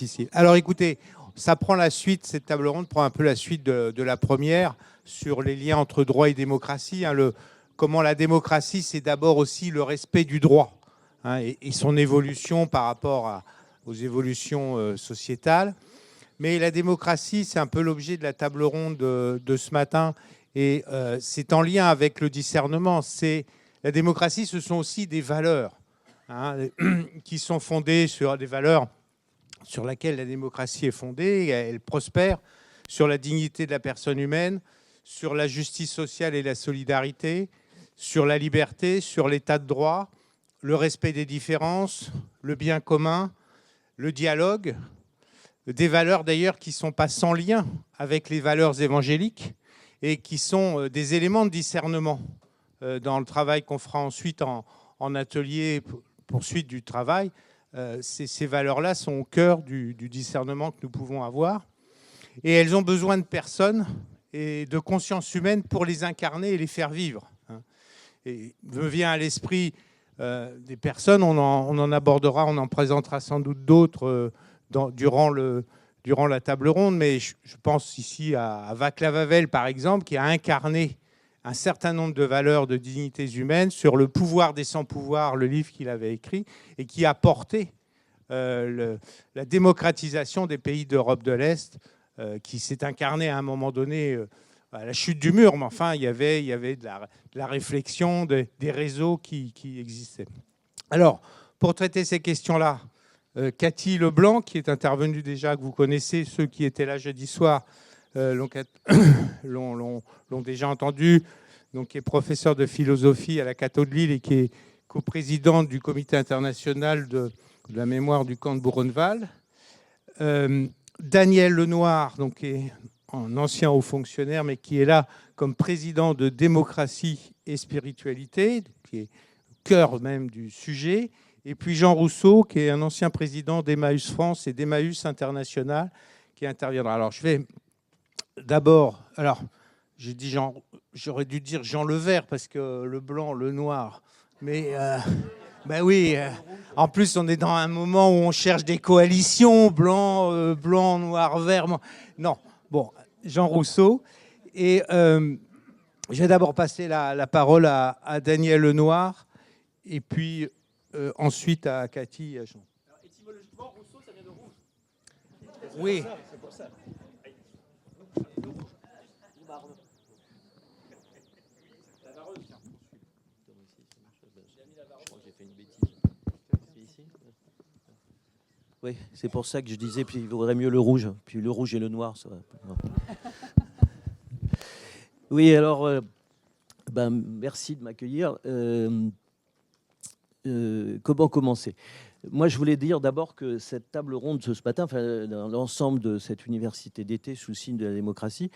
Difficile. Alors écoutez, ça prend la suite, cette table ronde prend un peu la suite de la première sur les liens entre droit et démocratie. Comment la démocratie, c'est d'abord aussi le respect du droit, hein, et son évolution par rapport aux évolutions sociétales. Mais la démocratie, c'est un peu l'objet de la table ronde de ce matin, et c'est en lien avec le discernement. La démocratie, ce sont aussi des valeurs, hein, qui sont fondées sur des valeurs sur laquelle la démocratie est fondée, elle prospère, sur la dignité de la personne humaine, sur la justice sociale et la solidarité, sur la liberté, sur l'état de droit, le respect des différences, le bien commun, le dialogue, des valeurs d'ailleurs qui ne sont pas sans lien avec les valeurs évangéliques et qui sont des éléments de discernement dans le travail qu'on fera ensuite en atelier poursuite du travail. Ces valeurs-là sont au cœur du discernement que nous pouvons avoir. Et elles ont besoin de personnes et de conscience humaine pour les incarner et les faire vivre. Et me vient à l'esprit des personnes, on en abordera, on en présentera sans doute d'autres durant la table ronde, mais je pense ici à Václav Havel, par exemple, qui a incarné un certain nombre de valeurs de dignités humaines sur le pouvoir des sans-pouvoirs, le livre qu'il avait écrit, et qui a porté la démocratisation des pays d'Europe de l'Est, qui s'est incarné à un moment donné à la chute du mur, mais enfin, il y avait de la réflexion, des réseaux qui existaient. Alors, pour traiter ces questions-là, Cathy Leblanc, qui est intervenue déjà, que vous connaissez, ceux qui étaient là jeudi soir, l'ont déjà entendu, donc, qui est professeur de philosophie à la Cato de Lille et qui est coprésidente du comité international de la mémoire du camp de Buchenwald. Daniel Lenoir, donc, qui est un ancien haut fonctionnaire, mais qui est là comme président de Démocratie et Spiritualité, qui est au cœur même du sujet. Et puis Jean Rousseau, qui est un ancien président d'Emmaüs France et d'Emmaüs International, qui interviendra. Alors, je vais d'abord... Alors, j'ai dit j'aurais dû dire Jean Levert, parce que le blanc, le noir. Mais, ben oui, en plus, on est dans un moment où on cherche des coalitions, blanc, noir, vert. Non, bon, Jean Rousseau. Et je vais d'abord passer la parole à Daniel Lenoir, et puis ensuite à Cathy et à Jean. Alors, étymologiquement, Rousseau, ça vient de rouge. Oui. C'est pour ça. Oui, c'est pour ça que je disais, puis il vaudrait mieux le rouge, puis le rouge et le noir, ça va. Oui, alors, merci de m'accueillir. Comment commencer ? Moi, je voulais dire d'abord que cette table ronde ce matin, enfin, dans l'ensemble de cette université d'été sous le signe de la démocratie,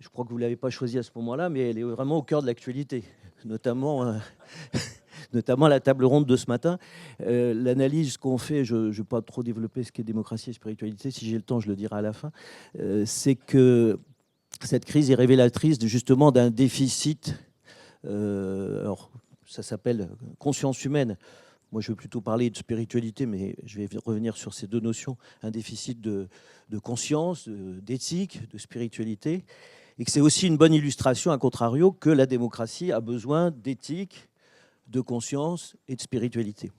je crois que vous ne l'avez pas choisie à ce moment-là, mais elle est vraiment au cœur de l'actualité, notamment la table ronde de ce matin. L'analyse qu'on fait, je ne vais pas trop développer ce qu'est démocratie et spiritualité, si j'ai le temps, je le dirai à la fin, c'est que cette crise est révélatrice justement d'un déficit, alors ça s'appelle conscience humaine. Moi, je vais plutôt parler de spiritualité, mais je vais revenir sur ces deux notions. Un déficit de conscience, d'éthique, de spiritualité. Et que c'est aussi une bonne illustration, à contrario, que la démocratie a besoin d'éthique, de conscience et de spiritualité.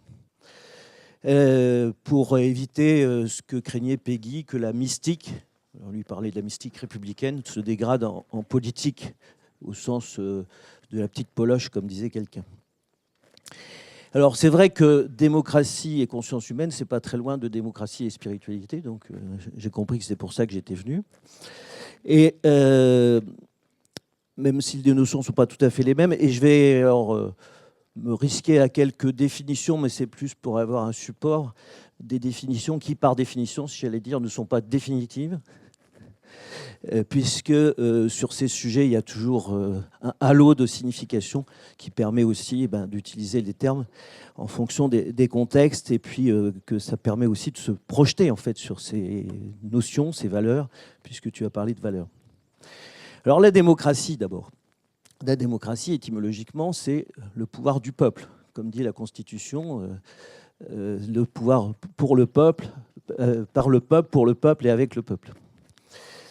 Pour éviter ce que craignait Péguy, que la mystique, on lui parlait de la mystique républicaine, se dégrade en politique, au sens de la petite poloche, comme disait quelqu'un. Alors, c'est vrai que démocratie et conscience humaine, c'est pas très loin de démocratie et spiritualité, donc j'ai compris que c'est pour ça que j'étais venu. Et même si les notions ne sont pas tout à fait les mêmes, et je vais alors, me risquer à quelques définitions, mais c'est plus pour avoir un support, des définitions qui, par définition, si j'allais dire, ne sont pas définitives, puisque sur ces sujets, il y a toujours un halo de signification qui permet aussi d'utiliser les termes en fonction des contextes, et puis que ça permet aussi de se projeter en fait sur ces notions, ces valeurs, puisque tu as parlé de valeurs. Alors la démocratie d'abord. La démocratie, étymologiquement, c'est le pouvoir du peuple. Comme dit la Constitution, le pouvoir pour le peuple, par le peuple, pour le peuple et avec le peuple.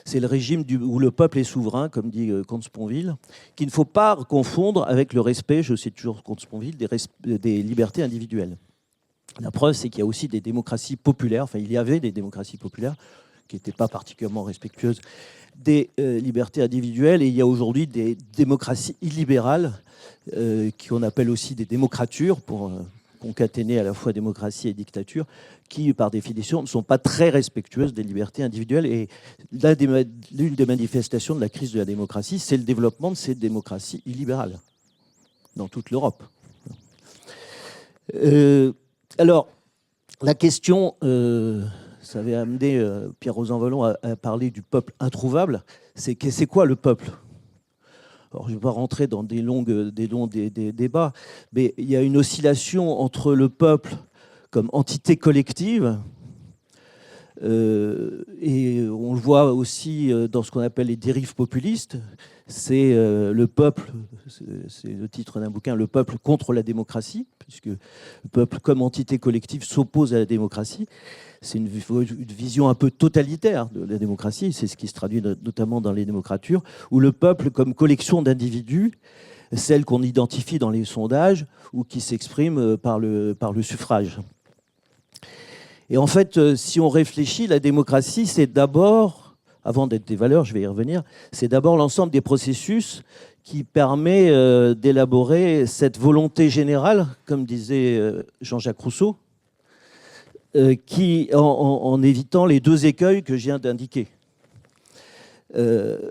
C'est le régime où le peuple est souverain, comme dit Comte Sponville, qu'il ne faut pas confondre avec le respect, je cite toujours Comte Sponville, des libertés individuelles. La preuve, c'est qu'il y a aussi des démocraties populaires, enfin il y avait des démocraties populaires qui n'étaient pas particulièrement respectueuses des libertés individuelles, et il y a aujourd'hui des démocraties illibérales, qu'on appelle aussi des démocratures, pour concaténer à la fois démocratie et dictature, qui, par définition, ne sont pas très respectueuses des libertés individuelles. Et l'une des manifestations de la crise de la démocratie, c'est le développement de ces démocraties illibérales dans toute l'Europe. Alors, la question, ça avait amené Pierre Rosanvallon à parler du peuple introuvable. C'est quoi le peuple ? Alors, je ne vais pas rentrer dans des longs débats, mais il y a une oscillation entre le peuple comme entité collective, et on le voit aussi dans ce qu'on appelle les dérives populistes. C'est le peuple, c'est le titre d'un bouquin, Le peuple contre la démocratie, puisque le peuple comme entité collective s'oppose à la démocratie. C'est une vision un peu totalitaire de la démocratie, c'est ce qui se traduit notamment dans les démocratures, où le peuple comme collection d'individus, celle qu'on identifie dans les sondages ou qui s'exprime par le suffrage. Et en fait, si on réfléchit, la démocratie, c'est d'abord, avant d'être des valeurs, je vais y revenir, c'est d'abord l'ensemble des processus qui permet d'élaborer cette volonté générale, comme disait Jean-Jacques Rousseau, en évitant les deux écueils que je viens d'indiquer.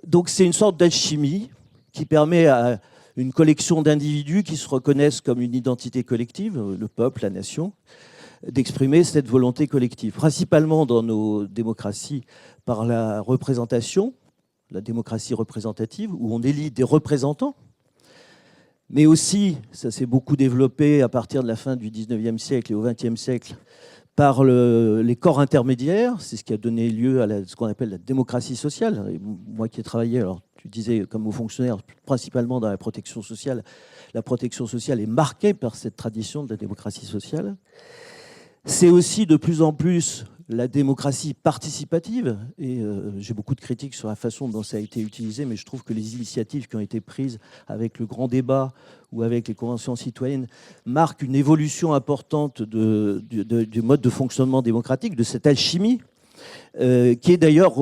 Donc c'est une sorte d'alchimie qui permet à une collection d'individus qui se reconnaissent comme une identité collective, le peuple, la nation, d'exprimer cette volonté collective, principalement dans nos démocraties par la représentation, la démocratie représentative, où on élit des représentants, mais aussi, ça s'est beaucoup développé à partir de la fin du 19e siècle et au 20e siècle, par les corps intermédiaires. C'est ce qui a donné lieu à ce qu'on appelle la démocratie sociale. Et moi qui ai travaillé, alors tu disais comme haut fonctionnaire, principalement dans la protection sociale est marquée par cette tradition de la démocratie sociale. C'est aussi de plus en plus la démocratie participative, et j'ai beaucoup de critiques sur la façon dont ça a été utilisé, mais je trouve que les initiatives qui ont été prises avec le grand débat ou avec les conventions citoyennes marquent une évolution importante du mode de fonctionnement démocratique, de cette alchimie, qui est d'ailleurs,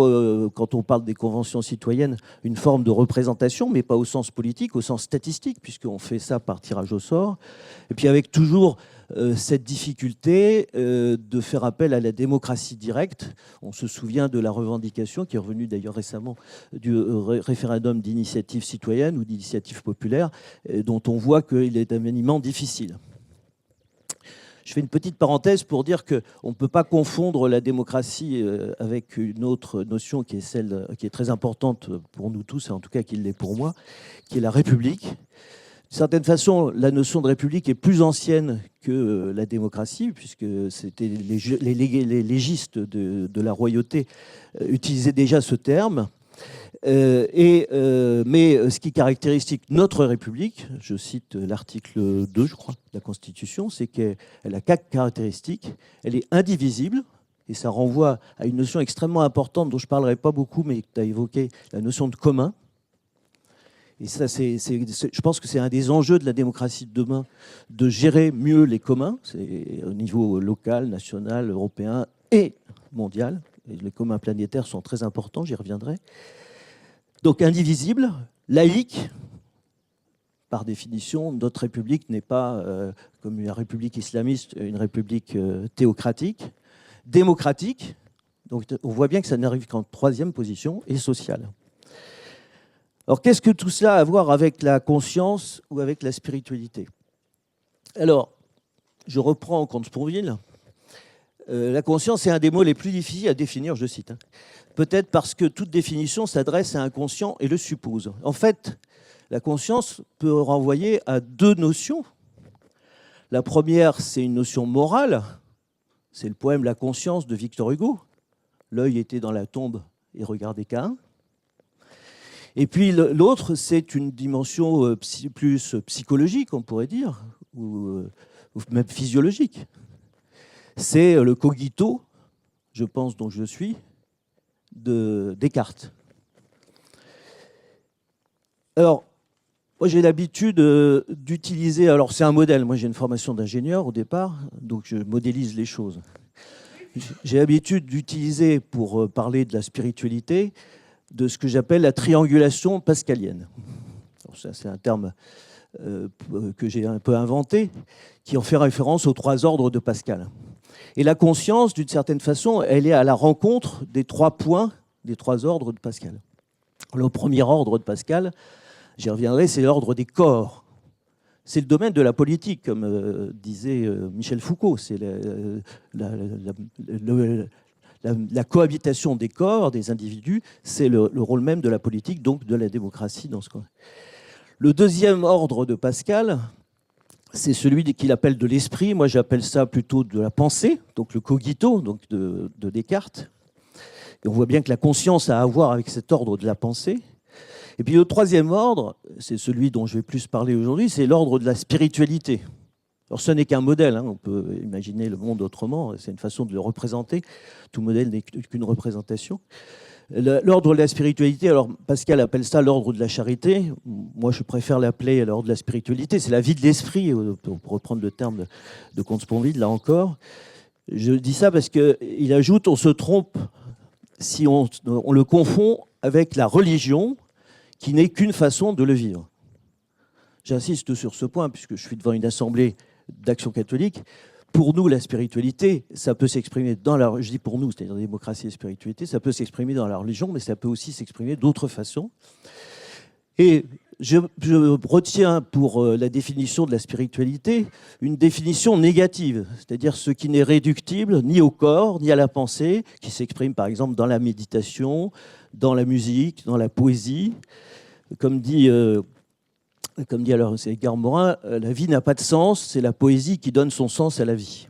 quand on parle des conventions citoyennes, une forme de représentation, mais pas au sens politique, au sens statistique, puisqu'on fait ça par tirage au sort, et puis avec toujours cette difficulté de faire appel à la démocratie directe. On se souvient de la revendication qui est revenue d'ailleurs récemment du référendum d'initiative citoyenne ou d'initiative populaire, dont on voit qu'il est un maniement difficile. Je fais une petite parenthèse pour dire qu'on ne peut pas confondre la démocratie avec une autre notion qui est celle qui est très importante pour nous tous, et en tout cas qui l'est pour moi, qui est la République. D'une certaine façon, la notion de République est plus ancienne que la démocratie, puisque c'était les légistes de la royauté utilisaient déjà ce terme. Mais ce qui caractérise notre République, je cite l'article 2, je crois, de la Constitution, c'est qu'elle a 4 caractéristiques. Elle est indivisible, et ça renvoie à une notion extrêmement importante dont je ne parlerai pas beaucoup, mais que tu as évoqué, la notion de commun. Et ça, je pense que c'est un des enjeux de la démocratie de demain, de gérer mieux les communs, c'est au niveau local, national, européen et mondial. Et les communs planétaires sont très importants, j'y reviendrai. Donc indivisible, laïque, par définition, notre République n'est pas, comme une république islamiste, une république théocratique, démocratique, donc on voit bien que ça n'arrive qu'en 3e position, et sociale. Alors qu'est-ce que tout cela a à voir avec la conscience ou avec la spiritualité ? Alors, je reprends Comte Sponville. La conscience est un des mots les plus difficiles à définir, je cite. Peut-être parce que toute définition s'adresse à un conscient et le suppose. En fait, la conscience peut renvoyer à 2 notions. La première, c'est une notion morale. C'est le poème La conscience de Victor Hugo. L'œil était dans la tombe et regardait Caïn. Et puis l'autre, c'est une dimension plus psychologique, on pourrait dire, ou même physiologique. C'est le cogito. je pense, donc je suis, de Descartes. Alors, moi j'ai l'habitude d'utiliser, alors c'est un modèle, moi j'ai une formation d'ingénieur au départ, donc je modélise les choses. J'ai l'habitude d'utiliser, pour parler de la spiritualité, de ce que j'appelle la triangulation pascalienne. Ça, c'est un terme que j'ai un peu inventé, qui en fait référence aux 3 ordres de Pascal. Et la conscience, d'une certaine façon, elle est à la rencontre des 3 points, des 3 ordres de Pascal. Le premier ordre de Pascal, j'y reviendrai, c'est l'ordre des corps. C'est le domaine de la politique, comme disait Michel Foucault. C'est la cohabitation des corps, des individus, c'est le rôle même de la politique, donc de la démocratie dans ce cas. Le deuxième ordre de Pascal, c'est celui qu'il appelle de l'esprit. Moi, j'appelle ça plutôt de la pensée, donc le cogito, donc de Descartes. Et on voit bien que la conscience a à voir avec cet ordre de la pensée. Et puis le troisième ordre, c'est celui dont je vais plus parler aujourd'hui, c'est l'ordre de la spiritualité. Alors ce n'est qu'un modèle, hein, on peut imaginer le monde autrement, c'est une façon de le représenter. Tout modèle n'est qu'une représentation. L'ordre de la spiritualité, alors Pascal appelle ça l'ordre de la charité. Moi, je préfère l'appeler l'ordre de la spiritualité. C'est la vie de l'esprit, pour reprendre le terme de Comte Sponville, là encore. Je dis ça parce qu'il ajoute, on se trompe si on le confond avec la religion, qui n'est qu'une façon de le vivre. J'insiste sur ce point, puisque je suis devant une assemblée d'Action catholique. Pour nous, la spiritualité, ça peut s'exprimer dans la... Je dis pour nous, c'est-à-dire la démocratie et la spiritualité, ça peut s'exprimer dans la religion, mais ça peut aussi s'exprimer d'autres façons. Et je retiens pour la définition de la spiritualité une définition négative, c'est-à-dire ce qui n'est réductible ni au corps, ni à la pensée, qui s'exprime par exemple dans la méditation, dans la musique, dans la poésie. Comme dit alors c'est Edgar Morin, la vie n'a pas de sens, c'est la poésie qui donne son sens à la vie.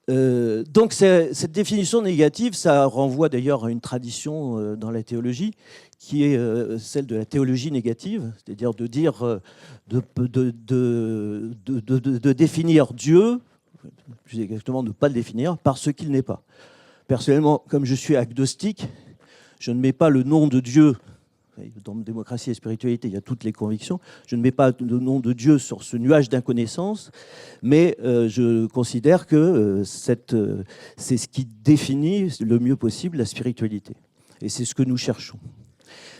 Donc cette définition négative, ça renvoie d'ailleurs à une tradition dans la théologie qui est celle de la théologie négative, c'est-à-dire de dire, de définir Dieu, plus exactement de ne pas le définir, par ce qu'il n'est pas. Personnellement, comme je suis agnostique, je ne mets pas le nom de Dieu. Dans démocratie et spiritualité, il y a toutes les convictions. Je ne mets pas le nom de Dieu sur ce nuage d'inconnaissance, mais je considère que c'est ce qui définit le mieux possible la spiritualité. Et c'est ce que nous cherchons.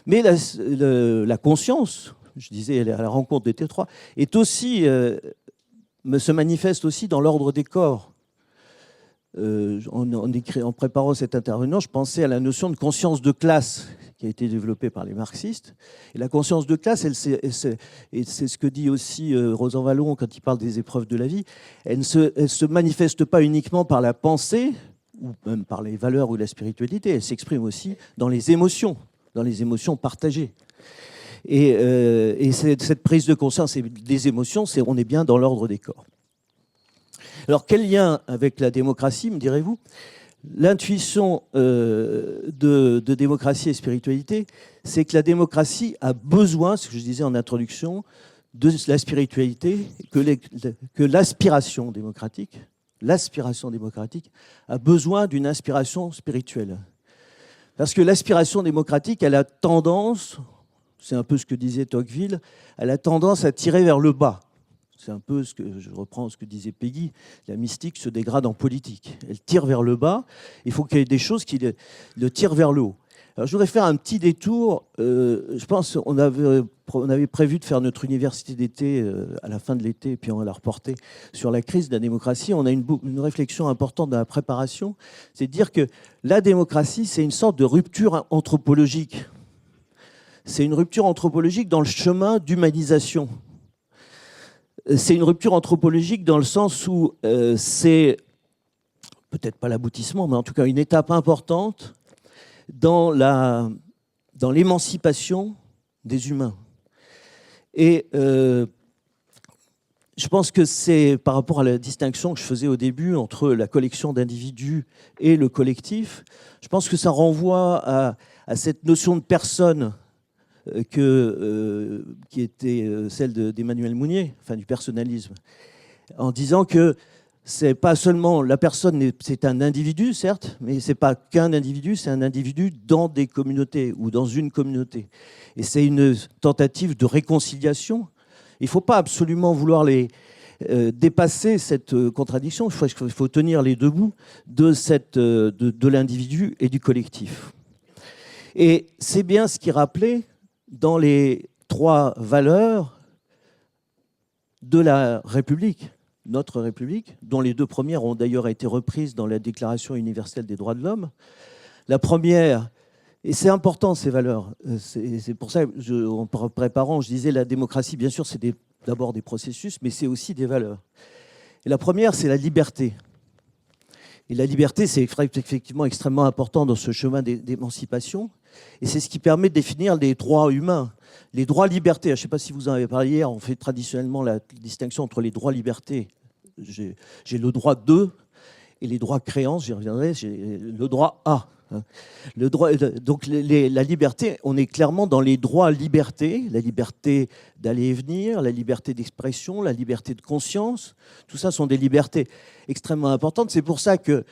Mais la conscience, je disais, elle est à la rencontre des T3, est aussi, se manifeste aussi dans l'ordre des corps. En préparant cet intervenant, je pensais à la notion de conscience de classe qui a été développée par les marxistes. Et la conscience de classe, c'est ce que dit aussi Rosan Vallon quand il parle des épreuves de la vie, elle ne se manifeste pas uniquement par la pensée, ou même par les valeurs ou la spiritualité, elle s'exprime aussi dans les émotions partagées. Et cette prise de conscience des émotions, on est bien dans l'ordre des corps. Alors, quel lien avec la démocratie, me direz-vous ? L'intuition de démocratie et spiritualité, c'est que la démocratie a besoin, ce que je disais en introduction, de la spiritualité, que l'aspiration démocratique a besoin d'une inspiration spirituelle. Parce que l'aspiration démocratique, elle a tendance, c'est un peu ce que disait Tocqueville, elle a tendance à tirer vers le bas. C'est un peu ce que je reprends ce que disait Peggy, la mystique se dégrade en politique. Elle tire vers le bas, il faut qu'il y ait des choses qui le tirent vers le haut. Alors je voudrais faire un petit détour. Je pense qu'on avait prévu de faire notre université d'été à la fin de l'été, et puis on va la reporter sur la crise de la démocratie. On a une réflexion importante dans la préparation, c'est de dire que la démocratie, c'est une sorte de rupture anthropologique. C'est une rupture anthropologique dans le chemin d'humanisation. C'est une rupture anthropologique dans le sens où c'est peut-être pas l'aboutissement, mais en tout cas une étape importante dans l'émancipation des humains. Et je pense que c'est par rapport à la distinction que je faisais au début entre la collection d'individus et le collectif, je pense que ça renvoie à cette notion de personne qui était celle d'Emmanuel Mounier, enfin du personnalisme, en disant que c'est pas seulement la personne, c'est un individu, certes, mais c'est pas qu'un individu, c'est un individu dans des communautés ou dans une communauté. Et c'est une tentative de réconciliation. Il ne faut pas absolument vouloir dépasser cette contradiction. Il faut tenir les deux bouts de l'individu et du collectif. Et c'est bien ce qui rappelait dans les 3 valeurs de la République, notre République, dont les 2 premières ont d'ailleurs été reprises dans la Déclaration universelle des droits de l'homme. La première, et c'est important ces valeurs, c'est pour ça, en préparant, je disais la démocratie, bien sûr, c'est d'abord des processus, mais c'est aussi des valeurs. Et la première, c'est la liberté. Et la liberté, c'est effectivement extrêmement important dans ce chemin d'émancipation. Et c'est ce qui permet de définir les droits humains. Les droits-libertés, je ne sais pas si vous en avez parlé hier, on fait traditionnellement la distinction entre les droits-libertés. J'ai le droit de, et les droits créances, j'y reviendrai, j'ai le droit à. Donc la liberté, on est clairement dans les droits-libertés, la liberté d'aller et venir, la liberté d'expression, la liberté de conscience. Tout ça sont des libertés extrêmement importantes. C'est pour ça que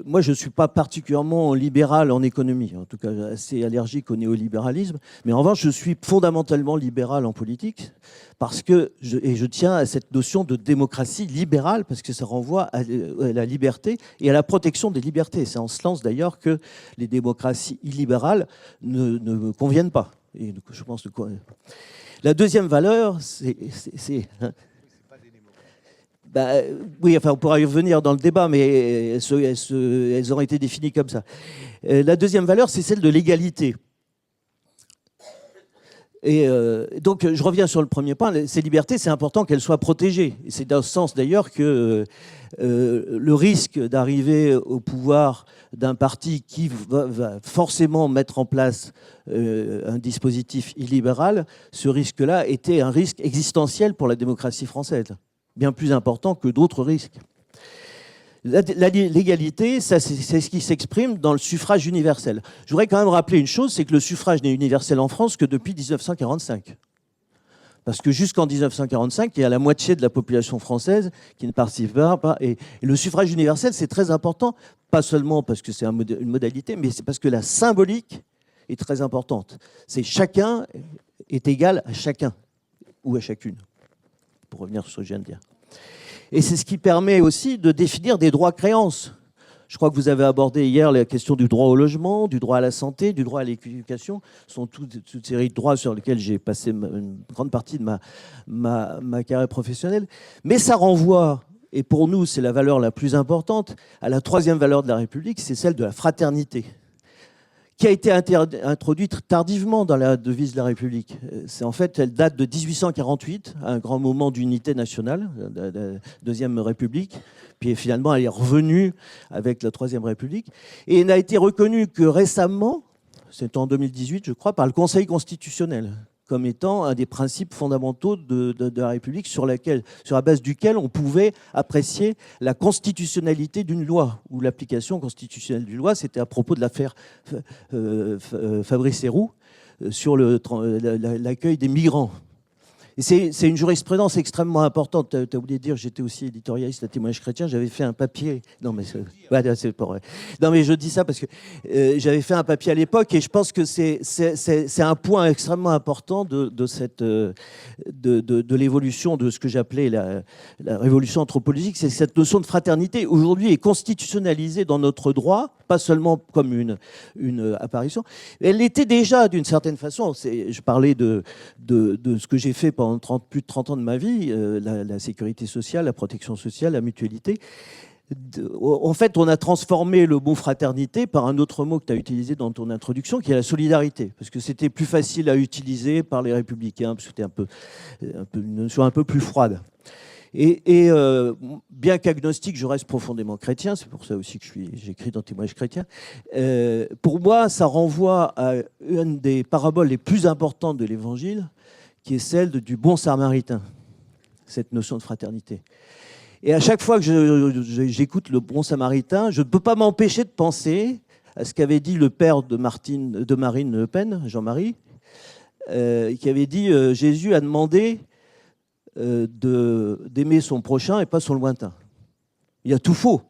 moi, je ne suis pas particulièrement libéral en économie, en tout cas assez allergique au néolibéralisme, mais en revanche, je suis fondamentalement libéral en politique, parce que je tiens à cette notion de démocratie libérale, parce que ça renvoie à la liberté et à la protection des libertés. C'est en ce sens d'ailleurs que les démocraties illibérales ne me conviennent pas. Et je pense que la deuxième valeur, c'est oui, enfin, on pourra y revenir dans le débat, mais elles ont été définies comme ça. La deuxième valeur, c'est celle de l'égalité. Et donc, je reviens sur le premier point. Ces libertés, c'est important qu'elles soient protégées. Et c'est dans ce sens, d'ailleurs, que le risque d'arriver au pouvoir d'un parti qui va forcément mettre en place un dispositif illibéral, ce risque-là était un risque existentiel pour la démocratie française, bien plus important que d'autres risques. L'égalité, c'est ce qui s'exprime dans le suffrage universel. Je voudrais quand même rappeler une chose, c'est que le suffrage n'est universel en France que depuis 1945. Parce que jusqu'en 1945, il y a la moitié de la population française qui ne participe pas. Et le suffrage universel, c'est très important, pas seulement parce que c'est une modalité, mais c'est parce que la symbolique est très importante. C'est chacun est égal à chacun, ou à chacune, pour revenir sur ce que je viens de dire. Et c'est ce qui permet aussi de définir des droits-créances. Je crois que vous avez abordé hier la question du droit au logement, du droit à la santé, du droit à l'éducation. Ce sont toute série de droits sur lesquels j'ai passé une grande partie de ma carrière professionnelle. Mais ça renvoie, et pour nous c'est la valeur la plus importante, à la troisième valeur de la République, c'est celle de la fraternité, qui a été introduite tardivement dans la devise de la République. En fait, elle date de 1848, un grand moment d'unité nationale, la Deuxième République. Puis finalement, elle est revenue avec la Troisième République. Et elle n'a été reconnue que récemment, c'est en 2018, je crois, par le Conseil constitutionnel, comme étant un des principes fondamentaux de la République sur la base duquel on pouvait apprécier la constitutionnalité d'une loi, ou l'application constitutionnelle d'une loi. C'était à propos de l'affaire Fabrice Héroux sur l'accueil des migrants. Et c'est une jurisprudence extrêmement importante. Tu as oublié de dire, j'étais aussi éditorialiste à Témoignage chrétien, j'avais fait un papier... Non, mais c'est pas vrai. Non, mais je dis ça parce que j'avais fait un papier à l'époque et je pense que c'est un point extrêmement important de l'évolution de ce que j'appelais la révolution anthropologique. C'est cette notion de fraternité, aujourd'hui, est constitutionnalisée dans notre droit, pas seulement comme une apparition. Elle l'était déjà d'une certaine façon. Je parlais de ce que j'ai fait pendant plus de 30 ans de ma vie, la sécurité sociale, la protection sociale, la mutualité. En fait, on a transformé le mot fraternité par un autre mot que tu as utilisé dans ton introduction, qui est la solidarité, parce que c'était plus facile à utiliser par les républicains, parce que c'était une notion un peu plus froide. Et bien qu'agnostique, je reste profondément chrétien, c'est pour ça aussi que j'écris dans Témoignage chrétien. Pour moi, ça renvoie à une des paraboles les plus importantes de l'Évangile, qui est celle du bon samaritain, cette notion de fraternité. Et à chaque fois que j'écoute le bon samaritain, je ne peux pas m'empêcher de penser à ce qu'avait dit le père de Marine Le Pen, Jean-Marie, qui avait dit Jésus a demandé d'aimer son prochain et pas son lointain. Il a tout faux.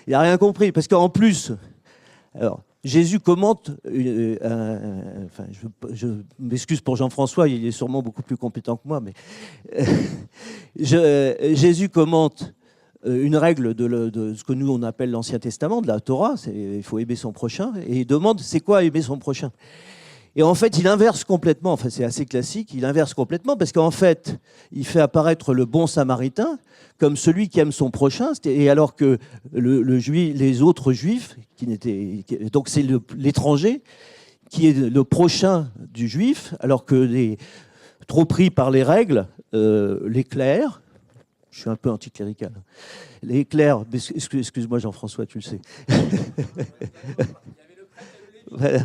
Il n'a rien compris. Parce qu'en plus, alors, Jésus commente, enfin, je m'excuse pour Jean-François, il est sûrement beaucoup plus compétent que moi, mais Jésus commente une règle de ce que nous on appelle l'Ancien Testament, de la Torah, il faut aimer son prochain, et il demande c'est quoi aimer son prochain. Et en fait, il inverse complètement, enfin c'est assez classique, il inverse complètement parce qu'en fait, il fait apparaître le bon samaritain comme celui qui aime son prochain, et alors que les autres juifs, donc c'est l'étranger qui est le prochain du juif, alors que trop pris par les règles, les clercs, je suis un peu anticlérical, les clercs, excuse-moi Jean-François, tu le sais. Voilà.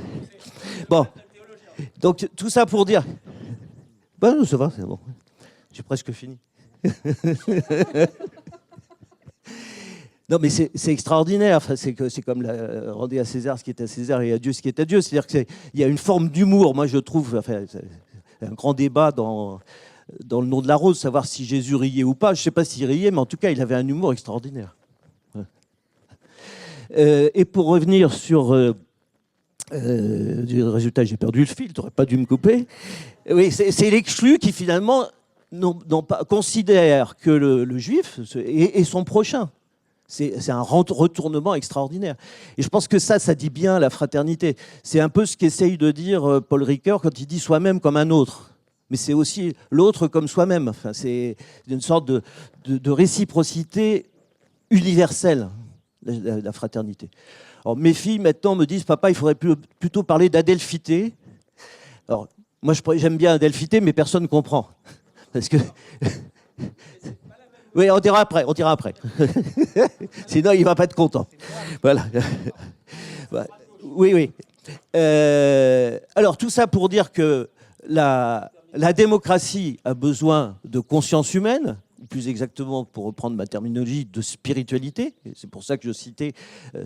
Bon. Donc, tout ça pour dire... Ben non, ça va, c'est bon. J'ai presque fini. Non, mais c'est extraordinaire. Enfin, c'est comme rendez à César ce qui est à César et à Dieu ce qui est à Dieu. C'est-à-dire qu'il y a une forme d'humour, moi je trouve, enfin, un grand débat dans le nom de la rose, savoir si Jésus riait ou pas. Je ne sais pas s'il riait, mais en tout cas, il avait un humour extraordinaire. Et pour revenir sur... du résultat, j'ai perdu le fil, tu n'aurais pas dû me couper. Oui, c'est l'exclu qui finalement considère que le juif est son prochain. C'est un retournement extraordinaire. Et je pense que ça dit bien la fraternité. C'est un peu ce qu'essaye de dire Paul Ricoeur quand il dit soi-même comme un autre. Mais c'est aussi l'autre comme soi-même. Enfin, c'est une sorte de réciprocité universelle, la fraternité. Alors, mes filles, maintenant, me disent « Papa, il faudrait plutôt parler d'adelphité ». Alors, moi, j'aime bien adelphité, mais personne ne comprend. Parce que... Oui, on dira après. Sinon, il ne va pas être content. Voilà. Oui. Alors, tout ça pour dire que la démocratie a besoin de conscience humaine, plus exactement, pour reprendre ma terminologie, de spiritualité. C'est pour ça que je citais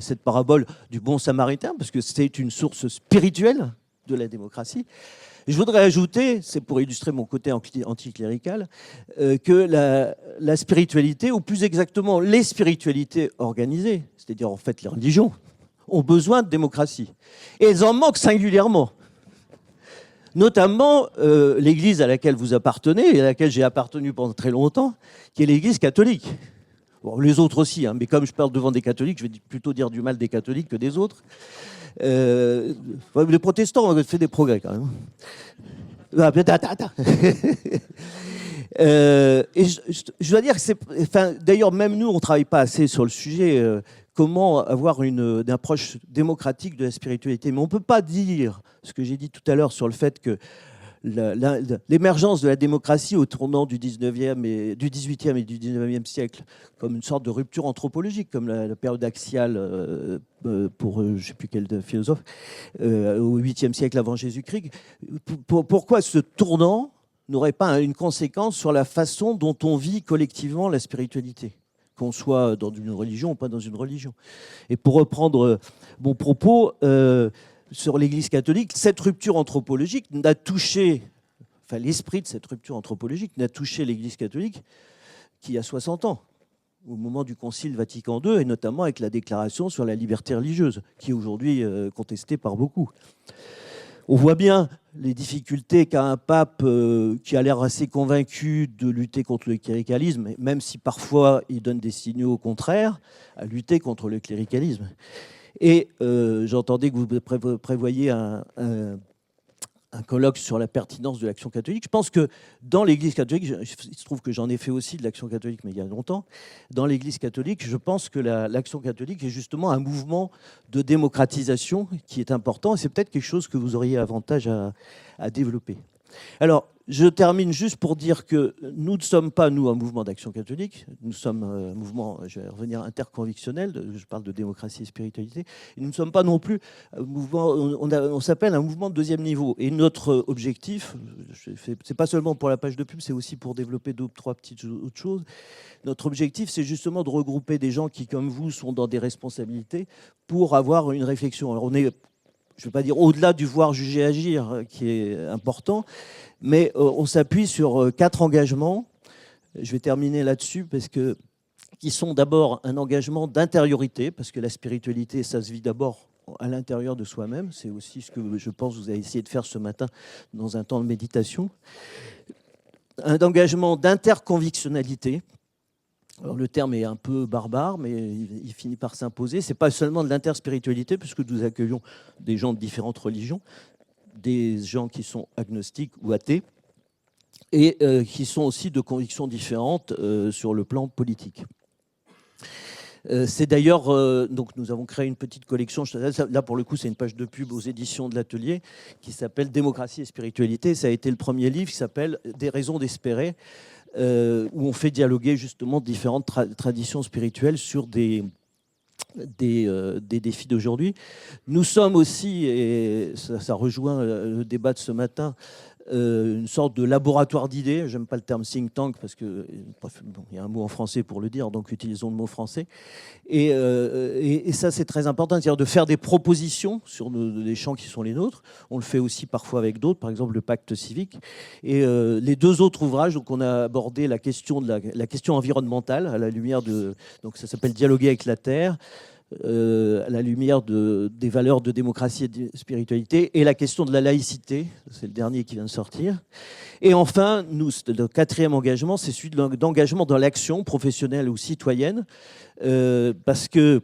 cette parabole du bon samaritain, parce que c'est une source spirituelle de la démocratie. Je voudrais ajouter, c'est pour illustrer mon côté anticlérical, que la spiritualité, ou plus exactement les spiritualités organisées, c'est-à-dire en fait les religions, ont besoin de démocratie. Et elles en manquent singulièrement. Notamment l'Église à laquelle vous appartenez, et à laquelle j'ai appartenu pendant très longtemps, qui est l'Église catholique. Bon, les autres aussi, hein, mais comme je parle devant des catholiques, je vais plutôt dire du mal des catholiques que des autres. Les protestants ont fait des progrès quand même. Et je dois dire que d'ailleurs, même nous, on ne travaille pas assez sur le sujet. Comment avoir une approche démocratique de la spiritualité. Mais on ne peut pas dire ce que j'ai dit tout à l'heure sur le fait que l'émergence de la démocratie au tournant du 18e et du 19e siècle, comme une sorte de rupture anthropologique, comme la période axiale pour je ne sais plus quel philosophe, au 8e siècle avant Jésus-Christ. Pourquoi ce tournant n'aurait pas une conséquence sur la façon dont on vit collectivement la spiritualité, qu'on soit dans une religion ou pas dans une religion. Et pour reprendre mon propos sur l'Église catholique, cette rupture anthropologique n'a touché, enfin l'esprit de cette rupture anthropologique n'a touché l'Église catholique qu'il y a 60 ans, au moment du Concile Vatican II, et notamment avec la déclaration sur la liberté religieuse, qui est aujourd'hui contestée par beaucoup. On voit bien les difficultés qu'a un pape qui a l'air assez convaincu de lutter contre le cléricalisme, même si parfois il donne des signaux contraires, à lutter contre le cléricalisme. Et j'entendais que vous prévoyez un colloque sur la pertinence de l'action catholique. Je pense que dans l'Église catholique, il se trouve que j'en ai fait aussi de l'action catholique, mais il y a longtemps, dans l'Église catholique, je pense que l'action catholique est justement un mouvement de démocratisation qui est important, et c'est peut-être quelque chose que vous auriez avantage à développer. Alors, je termine juste pour dire que nous ne sommes pas, nous, un mouvement d'action catholique. Nous sommes un mouvement, je vais revenir, interconvictionnel. Je parle de démocratie et spiritualité. Et nous ne sommes pas non plus un mouvement, on s'appelle un mouvement de deuxième niveau. Et notre objectif, c'est pas seulement pour la page de pub, c'est aussi pour développer deux ou trois petites autres choses. Notre objectif, c'est justement de regrouper des gens qui, comme vous, sont dans des responsabilités pour avoir une réflexion. Alors, on est, je ne veux pas dire au-delà du voir, juger, agir, qui est important, mais on s'appuie sur 4 engagements. Je vais terminer là-dessus parce que qui sont d'abord un engagement d'intériorité, parce que la spiritualité, ça se vit d'abord à l'intérieur de soi-même. C'est aussi ce que je pense que vous avez essayé de faire ce matin dans un temps de méditation. Un engagement d'interconvictionnalité. Alors, le terme est un peu barbare, mais il finit par s'imposer. Ce n'est pas seulement de l'interspiritualité, puisque nous accueillons des gens de différentes religions, des gens qui sont agnostiques ou athées, et qui sont aussi de convictions différentes sur le plan politique. C'est d'ailleurs, donc nous avons créé une petite collection, là pour le coup c'est une page de pub aux éditions de l'Atelier, qui s'appelle Démocratie et spiritualité. Ça a été le premier livre qui s'appelle Des raisons d'espérer, où on fait dialoguer justement différentes traditions spirituelles sur des défis d'aujourd'hui. Nous sommes aussi, et ça rejoint le débat de ce matin, une sorte de laboratoire d'idées. J'aime pas le terme think tank parce que bon, y a un mot en français pour le dire, donc utilisons le mot français. Et ça, c'est très important, c'est-à-dire de faire des propositions sur des champs qui sont les nôtres. On le fait aussi parfois avec d'autres, par exemple le pacte civique. Et les deux autres ouvrages, donc on a abordé la question environnementale à la lumière de, donc ça s'appelle Dialoguer avec la Terre. À la lumière des valeurs de démocratie et de spiritualité, et la question de la laïcité, c'est le dernier qui vient de sortir. Et enfin, le quatrième engagement, c'est celui d'engagement dans l'action professionnelle ou citoyenne, parce que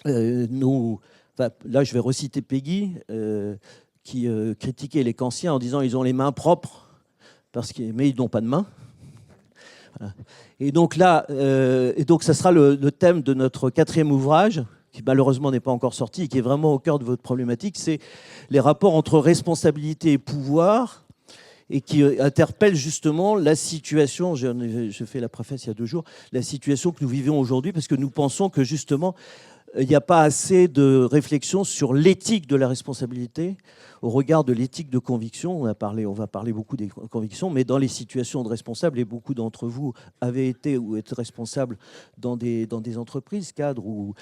là je vais reciter Peggy, qui critiquait les kantiens en disant ils ont les mains propres, mais ils n'ont pas de mains. Et donc là, ça sera le thème de notre quatrième ouvrage, qui malheureusement n'est pas encore sorti et qui est vraiment au cœur de votre problématique, c'est les rapports entre responsabilité et pouvoir, et qui interpelle justement la situation, j'ai fait la préface il y a 2 jours, la situation que nous vivons aujourd'hui, parce que nous pensons que justement, il n'y a pas assez de réflexion sur l'éthique de la responsabilité au regard de l'éthique de conviction. On va parler beaucoup des convictions, mais dans les situations de responsables, et beaucoup d'entre vous avaient été ou êtes responsables dans des entreprises, cadres ou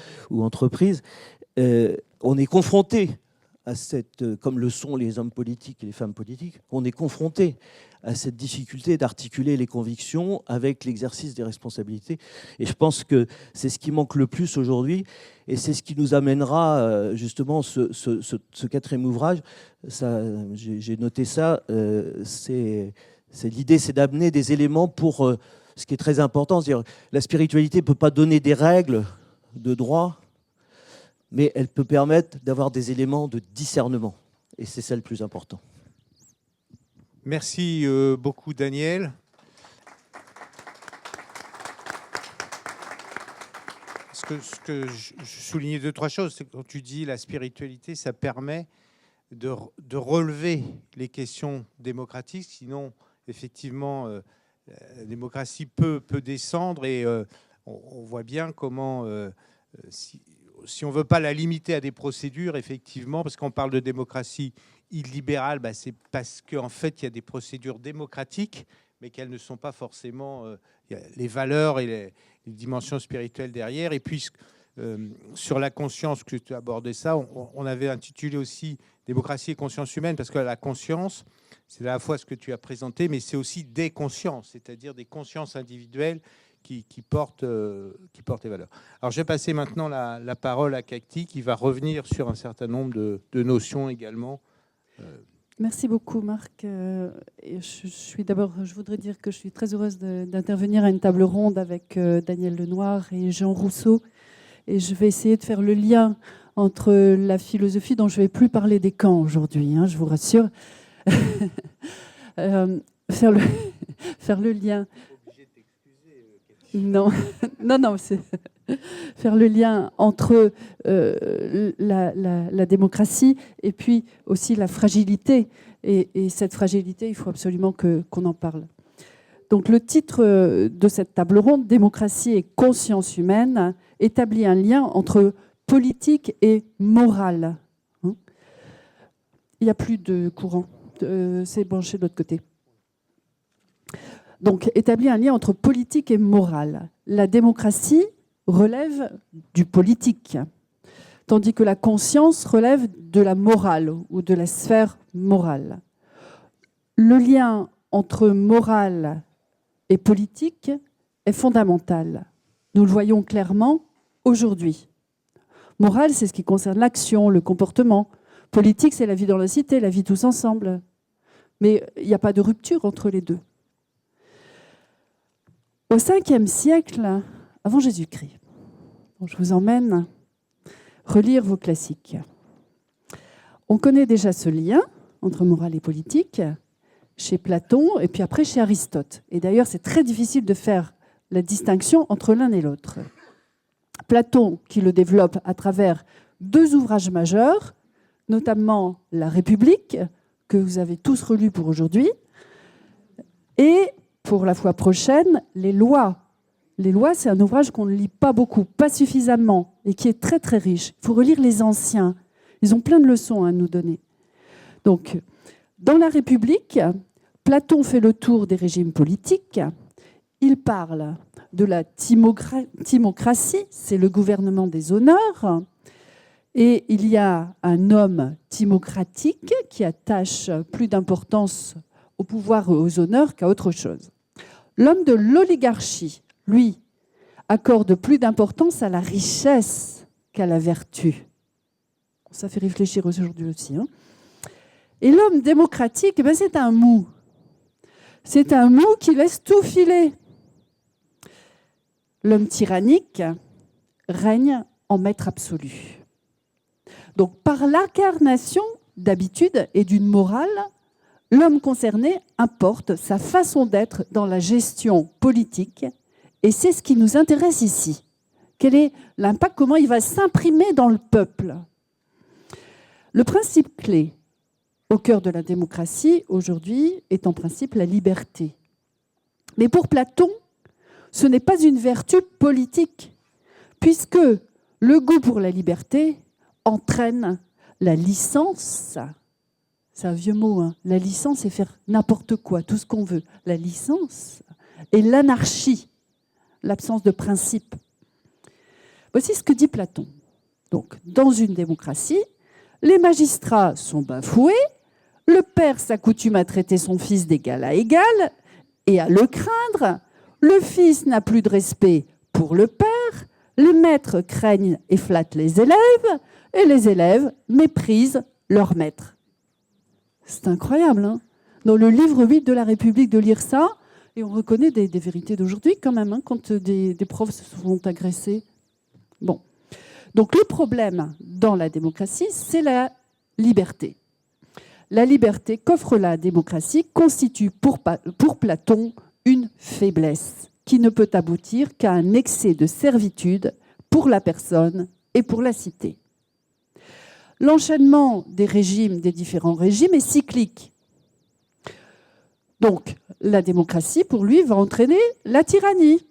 entreprises, on est confronté à comme le sont les hommes politiques et les femmes politiques, on est confronté à cette difficulté d'articuler les convictions avec l'exercice des responsabilités. Et je pense que c'est ce qui manque le plus aujourd'hui, et c'est ce qui nous amènera justement ce quatrième ouvrage. J'ai noté ça, l'idée, c'est d'amener des éléments pour ce qui est très important, c'est-à-dire la spiritualité ne peut pas donner des règles de droit, mais elle peut permettre d'avoir des éléments de discernement. Et c'est ça le plus important. Merci beaucoup, Daniel. Ce que je soulignais 2-3 choses, c'est que quand tu dis la spiritualité, ça permet de relever les questions démocratiques. Sinon, effectivement, la démocratie peut descendre, et on voit bien comment, si on ne veut pas la limiter à des procédures, effectivement, parce qu'on parle de démocratie illibérale, c'est parce qu'en fait, il y a des procédures démocratiques, mais qu'elles ne sont pas forcément... il y a les valeurs et les dimensions spirituelles derrière. Et puis, sur la conscience, que tu abordais ça, on avait intitulé aussi « Démocratie et conscience humaine », parce que la conscience, c'est à la fois ce que tu as présenté, mais c'est aussi des consciences, c'est-à-dire des consciences individuelles qui portent les valeurs. Alors, je vais passer maintenant la parole à Cacti, qui va revenir sur un certain nombre de notions également. Merci beaucoup, Marc. Je voudrais dire que je suis très heureuse d'intervenir à une table ronde avec Daniel Lenoir et Jean Rousseau. Et je vais essayer de faire le lien entre la philosophie, dont je ne vais plus parler des camps aujourd'hui, je vous rassure. Faire le lien. Non, c'est faire le lien entre la démocratie et puis aussi la fragilité. Et cette fragilité, il faut absolument qu'on en parle. Donc le titre de cette table ronde, Démocratie et conscience humaine, établit un lien entre politique et morale. Il n'y a plus de courant. C'est branché de l'autre côté. Donc, établit un lien entre politique et morale. La démocratie relève du politique, tandis que la conscience relève de la morale ou de la sphère morale. Le lien entre morale et politique est fondamental. Nous le voyons clairement aujourd'hui. Morale, c'est ce qui concerne l'action, le comportement. Politique, c'est la vie dans la cité, la vie tous ensemble. Mais il n'y a pas de rupture entre les deux. Au 5e siècle, avant Jésus-Christ, je vous emmène relire vos classiques. On connaît déjà ce lien entre morale et politique chez Platon et puis après chez Aristote. Et d'ailleurs, c'est très difficile de faire la distinction entre l'un et l'autre. Platon qui le développe à travers 2 ouvrages majeurs, notamment La République, que vous avez tous relu pour aujourd'hui, et pour la fois prochaine, Les Lois. Les Lois, c'est un ouvrage qu'on ne lit pas beaucoup, pas suffisamment, et qui est très très riche. Il faut relire les anciens. Ils ont plein de leçons à nous donner. Donc, dans La République, Platon fait le tour des régimes politiques. Il parle de la timocratie, c'est le gouvernement des honneurs. Et il y a un homme timocratique qui attache plus d'importance au pouvoir et aux honneurs qu'à autre chose. L'homme de l'oligarchie, lui, accorde plus d'importance à la richesse qu'à la vertu. Ça fait réfléchir aujourd'hui aussi. Hein. Et l'homme démocratique, ben c'est un mou. C'est un mou qui laisse tout filer. L'homme tyrannique règne en maître absolu. Donc, par l'incarnation d'habitude et d'une morale, l'homme concerné importe sa façon d'être dans la gestion politique, et c'est ce qui nous intéresse ici. Quel est l'impact, comment il va s'imprimer dans le peuple? Le principe clé au cœur de la démocratie, aujourd'hui, est en principe la liberté. Mais pour Platon, ce n'est pas une vertu politique, puisque le goût pour la liberté entraîne la licence. C'est un vieux mot, hein. La licence, c'est faire n'importe quoi, tout ce qu'on veut. La licence et l'anarchie, l'absence de principe. Voici ce que dit Platon. Donc, dans une démocratie, les magistrats sont bafoués, le père s'accoutume à traiter son fils d'égal à égal et à le craindre, le fils n'a plus de respect pour le père, les maîtres craignent et flattent les élèves, et les élèves méprisent leur maître. C'est incroyable, hein? Dans le livre 8 de la République, de lire ça, et on reconnaît des vérités d'aujourd'hui quand même, hein, quand des profs se font agresser. Bon. Donc le problème dans la démocratie, c'est la liberté. La liberté qu'offre la démocratie constitue pour Platon une faiblesse qui ne peut aboutir qu'à un excès de servitude pour la personne et pour la cité. L'enchaînement des régimes, des différents régimes, est cyclique. Donc, la démocratie, pour lui, va entraîner la tyrannie.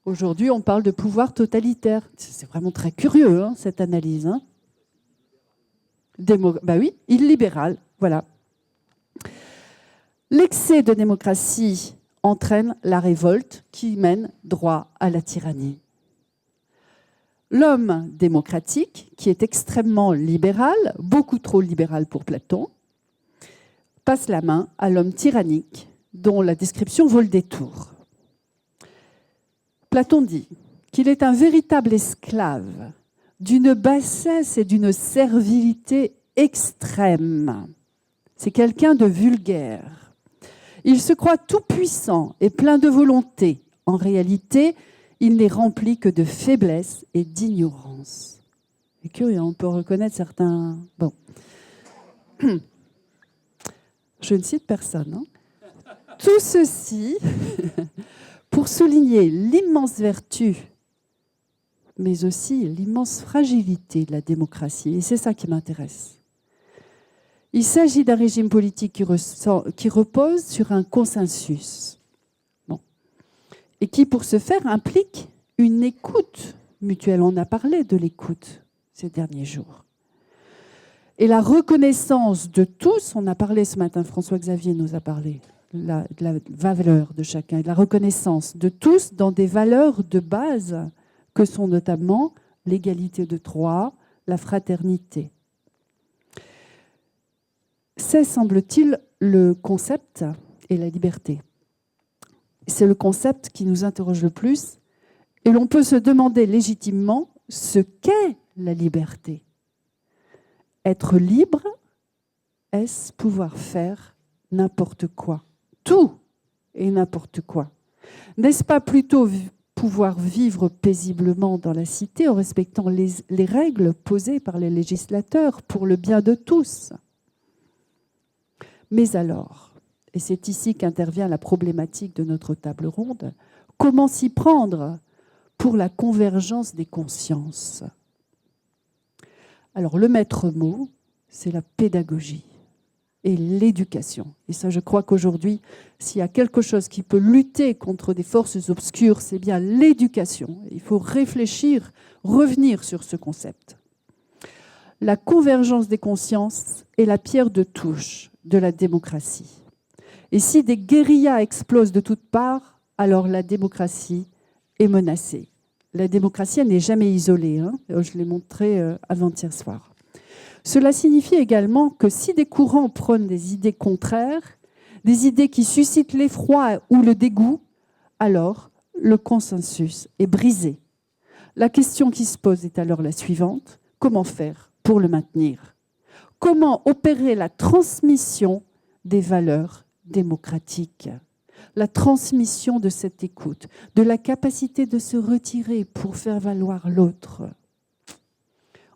Aujourd'hui, on parle de pouvoir totalitaire. C'est vraiment très curieux, hein, cette analyse. Hein. Bah oui, illibéral, voilà. L'excès de démocratie entraîne la révolte qui mène droit à la tyrannie. L'homme démocratique, qui est extrêmement libéral, beaucoup trop libéral pour Platon, passe la main à l'homme tyrannique, dont la description vaut le détour. Platon dit qu'il est un véritable esclave d'une bassesse et d'une servilité extrême. C'est quelqu'un de vulgaire. Il se croit tout-puissant et plein de volonté. En réalité, il n'est rempli que de faiblesse et d'ignorance. C'est curieux, on peut reconnaître certains... Bon. Je ne cite personne. Hein. Tout ceci pour souligner l'immense vertu, mais aussi l'immense fragilité de la démocratie. Et c'est ça qui m'intéresse. Il s'agit d'un régime politique qui repose sur un consensus. Bon. Et qui, pour ce faire, implique une écoute mutuelle. On a parlé de l'écoute ces derniers jours. Et la reconnaissance de tous, on a parlé ce matin, François-Xavier nous a parlé de la valeur de chacun, de la reconnaissance de tous dans des valeurs de base que sont notamment l'égalité de droit, la fraternité. C'est, semble-t-il, le concept et la liberté. C'est le concept qui nous interroge le plus Et l'on peut se demander légitimement ce qu'est la liberté. Être libre, est-ce pouvoir faire n'importe quoi? Tout et n'importe quoi. N'est-ce pas plutôt pouvoir vivre paisiblement dans la cité en respectant les règles posées par les législateurs pour le bien de tous? Mais alors, et c'est ici qu'intervient la problématique de notre table ronde, comment s'y prendre pour la convergence des consciences? Alors, le maître mot, c'est la pédagogie et l'éducation. Et ça, je crois qu'aujourd'hui, s'il y a quelque chose qui peut lutter contre des forces obscures, c'est bien l'éducation. Il faut réfléchir, revenir sur ce concept. La convergence des consciences est la pierre de touche de la démocratie. Et si des guérillas explosent de toutes parts, alors la démocratie est menacée. La démocratie, elle n'est jamais isolée, hein. Je l'ai montré avant-hier soir. Cela signifie également que si des courants prônent des idées contraires, des idées qui suscitent l'effroi ou le dégoût, alors le consensus est brisé. La question qui se pose est alors la suivante: comment faire pour le maintenir? Comment opérer la transmission des valeurs démocratiques? La transmission de cette écoute, de la capacité de se retirer pour faire valoir l'autre.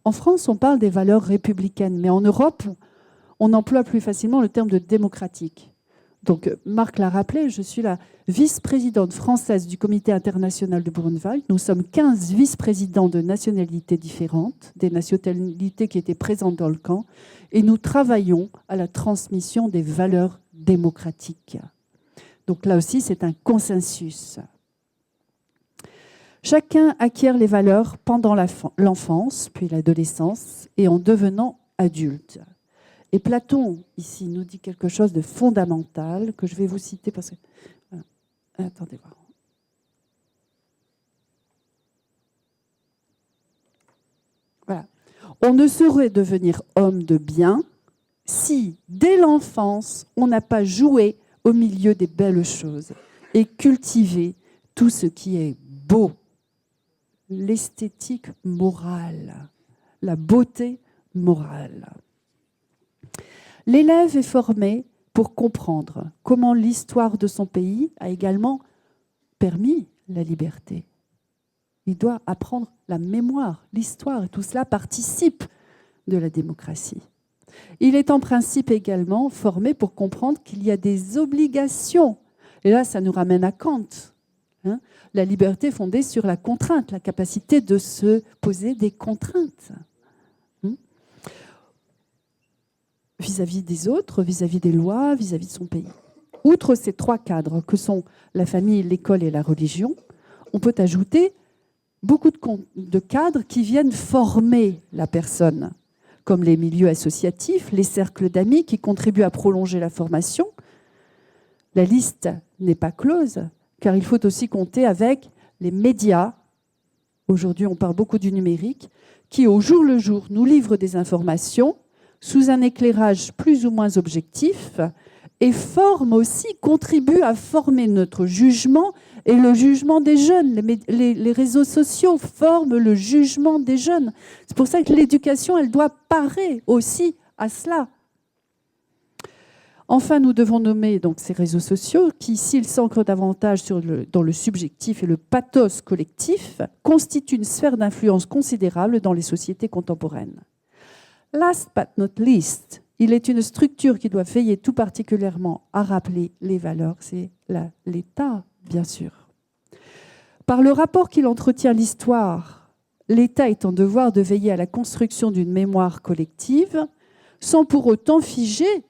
En France, on parle des valeurs républicaines, mais en Europe, on emploie plus facilement le terme de démocratique. Donc, Marc l'a rappelé, je suis la vice-présidente française du Comité international de Buchenwald. Nous sommes 15 vice-présidents de nationalités différentes, des nationalités qui étaient présentes dans le camp, et nous travaillons à la transmission des valeurs démocratiques. Donc là aussi, c'est un consensus. Chacun acquiert les valeurs pendant l'enfance, puis l'adolescence, et en devenant adulte. Et Platon, ici, nous dit quelque chose de fondamental, que je vais vous citer parce que... Attendez voir. Voilà. On ne saurait devenir homme de bien si, dès l'enfance, on n'a pas joué au milieu des belles choses et cultivé tout ce qui est beau. L'esthétique morale, la beauté morale. L'élève est formé pour comprendre comment l'histoire de son pays a également permis la liberté. Il doit apprendre la mémoire, l'histoire, et tout cela participe de la démocratie. Il est en principe également formé pour comprendre qu'il y a des obligations. Et là, ça nous ramène à Kant. La liberté fondée sur la contrainte, la capacité de se poser des contraintes. Vis-à-vis des autres, vis-à-vis des lois, vis-à-vis de son pays. Outre ces trois cadres que sont la famille, l'école et la religion, on peut ajouter beaucoup de cadres qui viennent former la personne, comme les milieux associatifs, les cercles d'amis qui contribuent à prolonger la formation. La liste n'est pas close, car il faut aussi compter avec les médias. Aujourd'hui, on parle beaucoup du numérique, qui au jour le jour nous livrent des informations sous un éclairage plus ou moins objectif et contribuent à former notre jugement et le jugement des jeunes. Les réseaux sociaux forment le jugement des jeunes. C'est pour ça que l'éducation, elle doit parer aussi à cela. Enfin, nous devons nommer donc ces réseaux sociaux qui, s'ils s'ancrent davantage dans le subjectif et le pathos collectif, constituent une sphère d'influence considérable dans les sociétés contemporaines. Last but not least, il est une structure qui doit veiller tout particulièrement à rappeler les valeurs, c'est l'État, bien sûr. Par le rapport qu'il entretient l'histoire, l'État est en devoir de veiller à la construction d'une mémoire collective, sans pour autant figer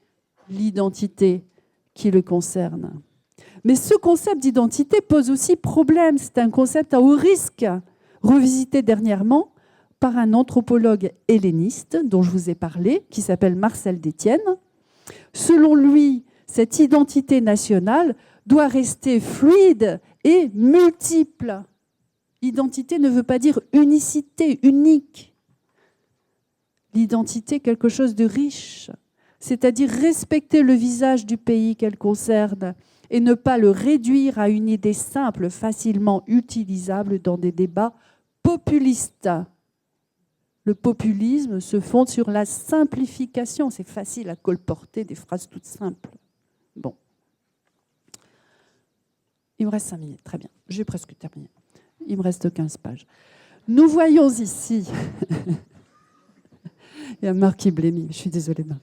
l'identité qui le concerne. Mais ce concept d'identité pose aussi problème. C'est un concept à haut risque, revisité dernièrement par un anthropologue helléniste dont je vous ai parlé, qui s'appelle Marcel Détienne. Selon lui, cette identité nationale doit rester fluide et multiple. Identité ne veut pas dire unicité, unique. L'identité, quelque chose de riche, c'est-à-dire respecter le visage du pays qu'elle concerne et ne pas le réduire à une idée simple, facilement utilisable dans des débats populistes. Le populisme se fonde sur la simplification. C'est facile à colporter des phrases toutes simples. Bon. Il me reste 5 minutes. Très bien. J'ai presque terminé. Il me reste 15 pages. Nous voyons ici... Il y a Marc qui blémit. Je suis désolée, Marc.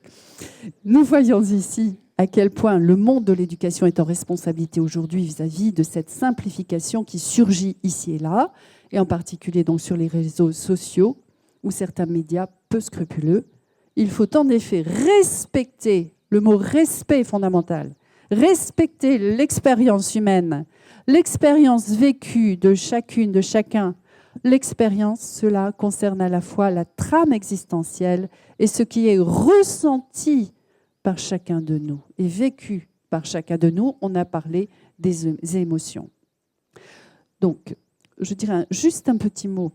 Nous voyons ici à quel point le monde de l'éducation est en responsabilité aujourd'hui vis-à-vis de cette simplification qui surgit ici et là, et en particulier donc sur les réseaux sociaux ou certains médias peu scrupuleux. Il faut en effet respecter, le mot respect est fondamental, respecter l'expérience humaine, l'expérience vécue de chacune, de chacun. L'expérience, cela concerne à la fois la trame existentielle et ce qui est ressenti par chacun de nous et vécu par chacun de nous. On a parlé des émotions. Donc, je dirais juste un petit mot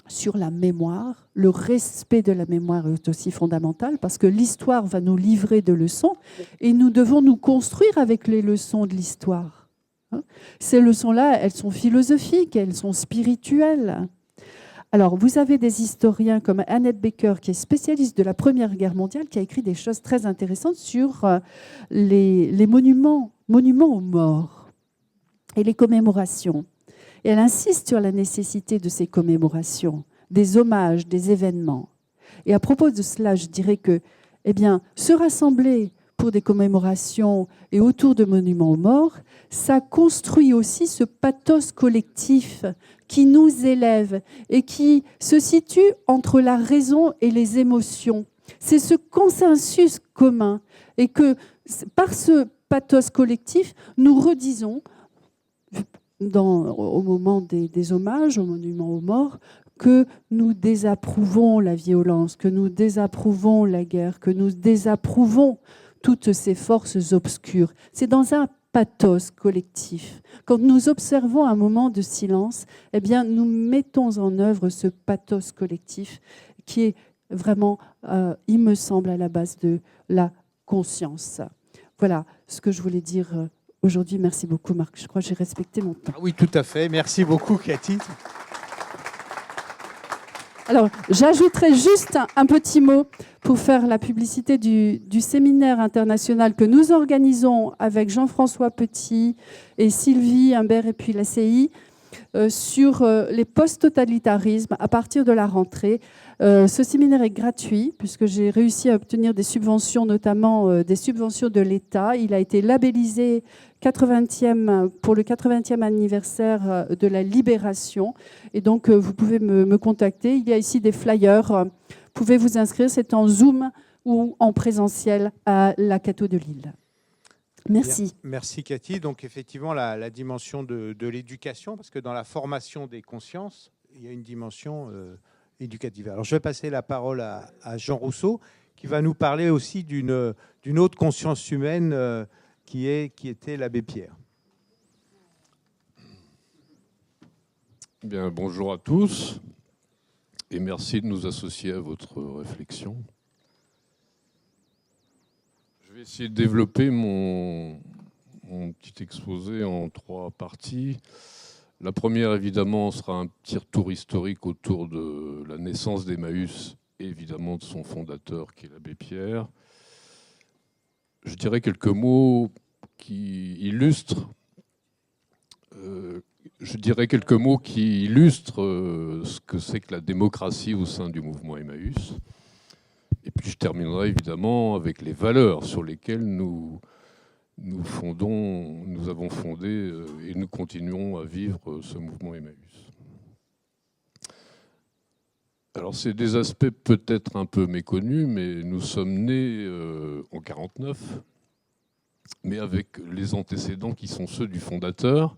sur la mémoire. Le respect de la mémoire est aussi fondamental parce que l'histoire va nous livrer de leçons et nous devons nous construire avec les leçons de l'histoire. Ces leçons-là, elles sont philosophiques, elles sont spirituelles. Alors, vous avez des historiens comme Annette Baker, qui est spécialiste de la Première Guerre mondiale, qui a écrit des choses très intéressantes sur les monuments aux morts et les commémorations. Et elle insiste sur la nécessité de ces commémorations, des hommages, des événements. Et à propos de cela, je dirais que, se rassembler pour des commémorations et autour de monuments aux morts, ça construit aussi ce pathos collectif qui nous élève et qui se situe entre la raison et les émotions. C'est ce consensus commun et que par ce pathos collectif, nous redisons au moment des hommages aux monuments aux morts que nous désapprouvons la violence, que nous désapprouvons la guerre, que nous désapprouvons toutes ces forces obscures. C'est dans un pathos collectif. Quand nous observons un moment de silence, nous mettons en œuvre ce pathos collectif qui est vraiment, il me semble, à la base de la conscience. Voilà ce que je voulais dire aujourd'hui. Merci beaucoup, Marc. Je crois que j'ai respecté mon temps. Oui, tout à fait. Merci beaucoup, Cathy. Alors, j'ajouterai juste un petit mot pour faire la publicité du séminaire international que nous organisons avec Jean-François Petit et Sylvie Imbert et puis la CI sur les post-totalitarismes à partir de la rentrée. Ce séminaire est gratuit puisque j'ai réussi à obtenir des subventions, notamment des subventions de l'État. Il a été labellisé pour le 80e anniversaire de la Libération. Et donc, vous pouvez me contacter. Il y a ici des flyers. Vous pouvez vous inscrire. C'est en Zoom ou en présentiel à la Cato de Lille. Merci. Bien. Merci, Cathy. Donc, effectivement, la dimension de l'éducation, parce que dans la formation des consciences, il y a une dimension éducative. Alors, je vais passer la parole à Jean Rousseau, qui va nous parler aussi d'une autre conscience humaine qui était l'abbé Pierre. Bien, bonjour à tous et merci de nous associer à votre réflexion. Je vais essayer de développer mon petit exposé en 3 parties. La première, évidemment, sera un petit retour historique autour de la naissance d'Emmaüs et évidemment de son fondateur qui est l'abbé Pierre. Je dirais quelques mots qui illustrent ce que c'est que la démocratie au sein du mouvement Emmaüs. Et puis je terminerai évidemment avec les valeurs sur lesquelles nous avons fondé et nous continuons à vivre ce mouvement Emmaüs. Alors c'est des aspects peut-être un peu méconnus, mais nous sommes nés en 1949, mais avec les antécédents qui sont ceux du fondateur,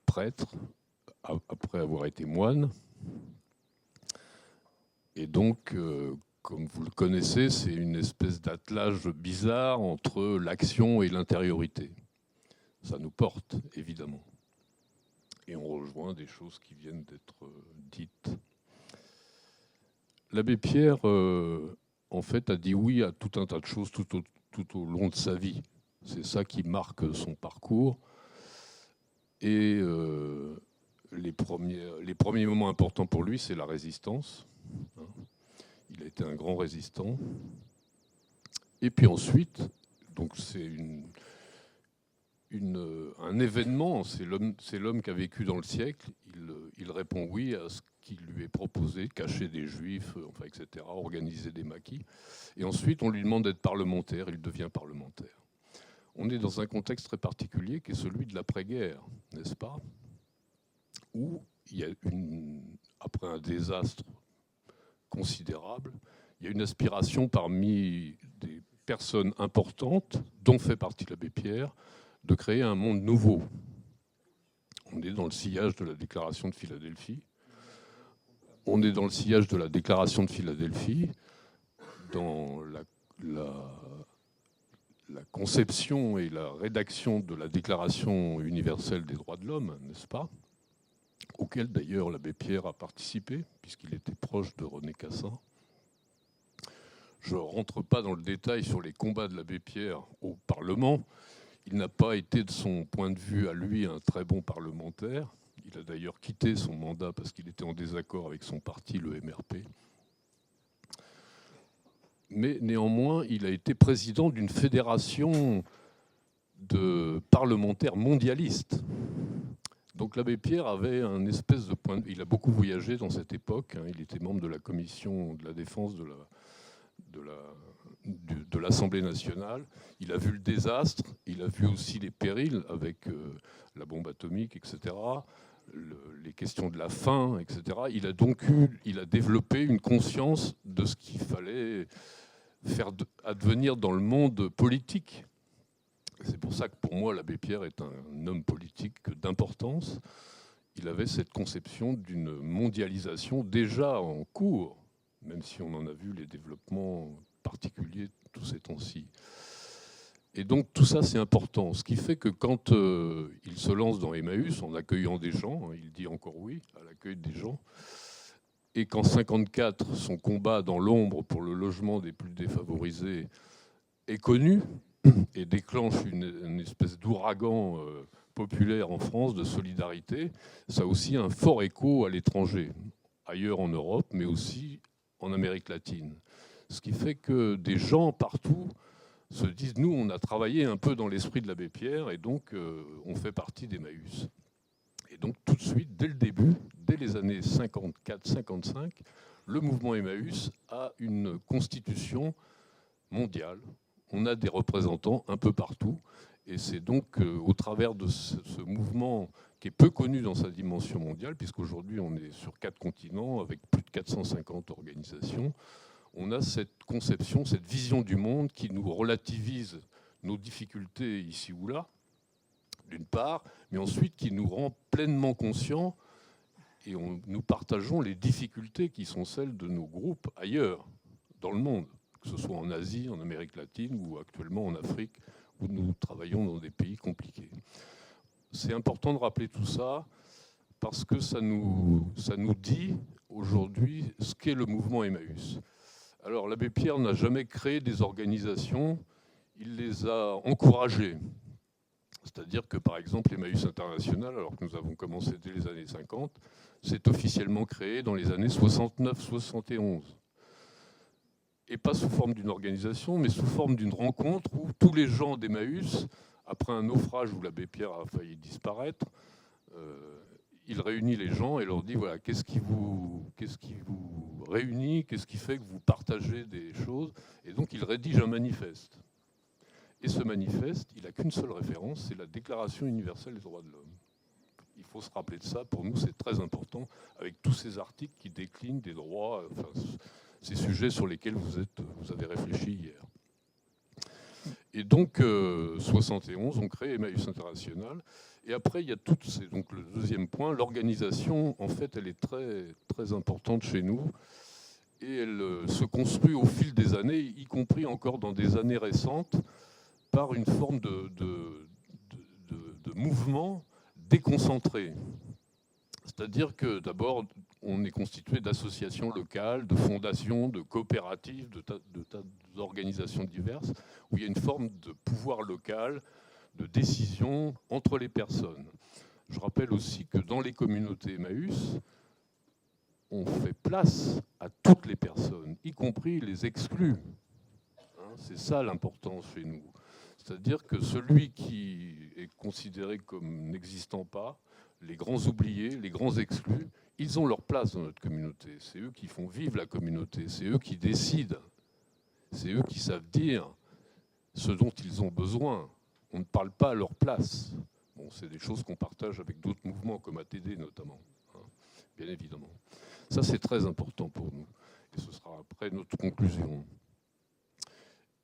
prêtre, après avoir été moine. Et donc, comme vous le connaissez, c'est une espèce d'attelage bizarre entre l'action et l'intériorité. Ça nous porte, évidemment. Et on rejoint des choses qui viennent d'être dites. L'abbé Pierre, en fait, a dit oui à tout un tas de choses tout au long de sa vie. C'est ça qui marque son parcours. Et les premiers moments importants pour lui, c'est la résistance. Il a été un grand résistant. Et puis ensuite, donc c'est un événement, c'est l'homme qui a vécu dans le siècle. Il répond oui à ce qui lui est proposé, cacher des juifs, enfin, etc., organiser des maquis. Et ensuite, on lui demande d'être parlementaire, il devient parlementaire. On est dans un contexte très particulier qui est celui de l'après-guerre, n'est-ce pas? Où il y a après un désastre considérable, il y a une aspiration parmi des personnes importantes, dont fait partie l'abbé Pierre, de créer un monde nouveau. On est dans le sillage de la déclaration de Philadelphie. On est dans le sillage de la déclaration de Philadelphie, dans la conception et la rédaction de la Déclaration universelle des droits de l'homme, n'est-ce pas? Auquel d'ailleurs l'abbé Pierre a participé, puisqu'il était proche de René Cassin. Je ne rentre pas dans le détail sur les combats de l'abbé Pierre au Parlement. Il n'a pas été, de son point de vue à lui, un très bon parlementaire. Il a d'ailleurs quitté son mandat parce qu'il était en désaccord avec son parti, le MRP. Mais néanmoins, il a été président d'une fédération de parlementaires mondialistes. Donc l'abbé Pierre avait un espèce de point de vue. Il a beaucoup voyagé dans cette époque. Il était membre de la commission de la défense de l'Assemblée nationale. Il a vu le désastre, il a vu aussi les périls avec la bombe atomique, etc., les questions de la faim, etc. Il a développé une conscience de ce qu'il fallait faire advenir dans le monde politique. C'est pour ça que pour moi, l'abbé Pierre est un homme politique d'importance. Il avait cette conception d'une mondialisation déjà en cours, même si on en a vu les développements particuliers tous ces temps-ci. Et donc tout ça, c'est important. Ce qui fait que quand il se lance dans Emmaüs, en accueillant des gens, il dit encore oui à l'accueil des gens, et qu'en 1954, son combat dans l'ombre pour le logement des plus défavorisés est connu et déclenche une espèce d'ouragan populaire en France de solidarité, ça a aussi un fort écho à l'étranger, ailleurs en Europe, mais aussi en Amérique latine. Ce qui fait que des gens partout se disent, nous, on a travaillé un peu dans l'esprit de l'abbé Pierre, et donc on fait partie d'Emmaüs. Et donc tout de suite, dès le début, dès les années 54-55, le mouvement Emmaüs a une constitution mondiale. On a des représentants un peu partout. Et c'est donc au travers de ce mouvement qui est peu connu dans sa dimension mondiale, puisqu'aujourd'hui on est sur 4 continents avec plus de 450 organisations, on a cette conception, cette vision du monde qui nous relativise nos difficultés ici ou là, d'une part, mais ensuite qui nous rend pleinement conscients et nous partageons les difficultés qui sont celles de nos groupes ailleurs, dans le monde, que ce soit en Asie, en Amérique latine ou actuellement en Afrique, où nous travaillons dans des pays compliqués. C'est important de rappeler tout ça parce que ça nous dit aujourd'hui ce qu'est le mouvement Emmaüs. Alors l'abbé Pierre n'a jamais créé des organisations, il les a encouragées. C'est-à-dire que par exemple Emmaüs International, alors que nous avons commencé dès les années 50, s'est officiellement créé dans les années 69-71. Et pas sous forme d'une organisation, mais sous forme d'une rencontre où tous les gens d'Emmaüs, après un naufrage où l'abbé Pierre a failli disparaître, il réunit les gens et leur dit, voilà, qu'est-ce qui vous réunit, qu'est-ce qui fait que vous partagez des choses. Et donc il rédige un manifeste. Et ce manifeste, il n'a qu'une seule référence, c'est la Déclaration universelle des droits de l'homme. Il faut se rappeler de ça, pour nous c'est très important, avec tous ces articles qui déclinent des droits, enfin, ces sujets sur lesquels vous avez réfléchi hier. Et donc, 71, on crée Emmaüs International. Et après, il y a tout, c'est donc le deuxième point, l'organisation, en fait, elle est très, très importante chez nous. Et elle se construit au fil des années, y compris encore dans des années récentes, par une forme de mouvement déconcentré. C'est-à-dire que d'abord, on est constitué d'associations locales, de fondations, de coopératives, de tas d'organisations diverses, où il y a une forme de pouvoir local, de décision entre les personnes. Je rappelle aussi que dans les communautés Emmaüs, on fait place à toutes les personnes, y compris les exclus. C'est ça l'importance chez nous. C'est-à-dire que celui qui est considéré comme n'existant pas, les grands oubliés, les grands exclus, ils ont leur place dans notre communauté. C'est eux qui font vivre la communauté, c'est eux qui décident, c'est eux qui savent dire ce dont ils ont besoin. On ne parle pas à leur place. Bon, c'est des choses qu'on partage avec d'autres mouvements, comme ATD notamment, hein, bien évidemment. Ça, c'est très important pour nous. Et ce sera après notre conclusion.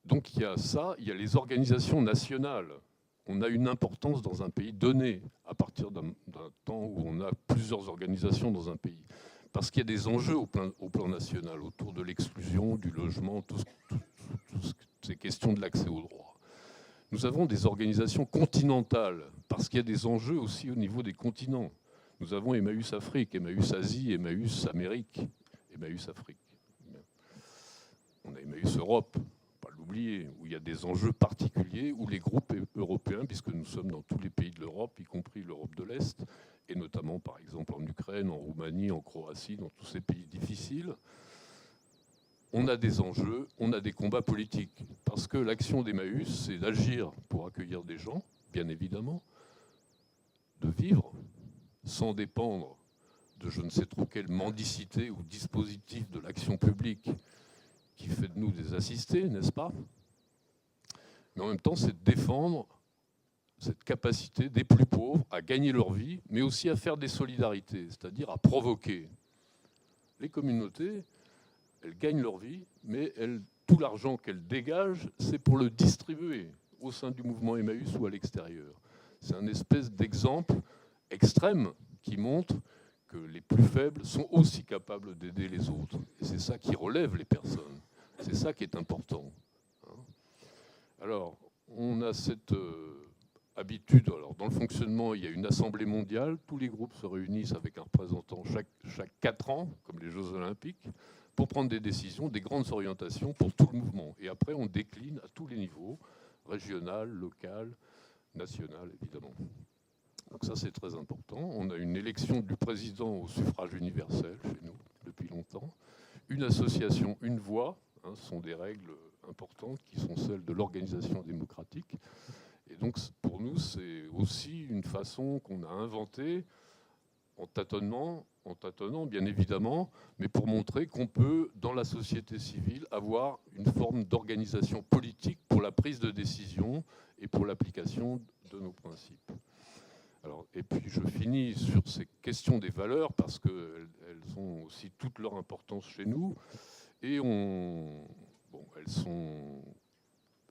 Donc il y a ça, il y a les organisations nationales. On a une importance dans un pays donné, à partir d'un temps où on a plusieurs organisations dans un pays. Parce qu'il y a des enjeux au plan national, autour de l'exclusion, du logement, toutes ces questions de l'accès aux droits. Nous avons des organisations continentales, parce qu'il y a des enjeux aussi au niveau des continents. Nous avons Emmaüs Afrique, Emmaüs Asie, Emmaüs Amérique, Emmaüs Afrique. On a Emmaüs Europe, pas l'oublier, où il y a des enjeux particuliers, où les groupes européens, puisque nous sommes dans tous les pays de l'Europe, y compris l'Europe de l'Est, et notamment par exemple en Ukraine, en Roumanie, en Croatie, dans tous ces pays difficiles, on a des enjeux, on a des combats politiques. Parce que l'action d'Emmaüs, c'est d'agir pour accueillir des gens, bien évidemment, de vivre sans dépendre de je ne sais trop quelle mendicité ou dispositif de l'action publique qui fait de nous des assistés, n'est-ce pas? Mais en même temps, c'est de défendre cette capacité des plus pauvres à gagner leur vie, mais aussi à faire des solidarités, c'est-à-dire à provoquer. Les communautés, elles gagnent leur vie, mais tout l'argent qu'elles dégagent, c'est pour le distribuer au sein du mouvement Emmaüs ou à l'extérieur. C'est un espèce d'exemple extrême qui montre que les plus faibles sont aussi capables d'aider les autres. Et c'est ça qui relève les personnes. C'est ça qui est important. Alors, on a cette habitude. Alors, dans le fonctionnement, il y a une assemblée mondiale. Tous les groupes se réunissent avec un représentant chaque 4 ans, comme les Jeux Olympiques, pour prendre des décisions, des grandes orientations pour tout le mouvement. Et après, on décline à tous les niveaux, régional, local, national, évidemment. Donc ça, c'est très important. On a une élection du président au suffrage universel chez nous, depuis longtemps. Une association, une voix, hein, ce sont des règles importantes qui sont celles de l'organisation démocratique. Et donc, pour nous, c'est aussi une façon qu'on a inventée en tâtonnant, bien évidemment, mais pour montrer qu'on peut, dans la société civile, avoir une forme d'organisation politique pour la prise de décision et pour l'application de nos principes. Alors, et puis je finis sur ces questions des valeurs parce qu'elles ont aussi toute leur importance chez nous et elles sont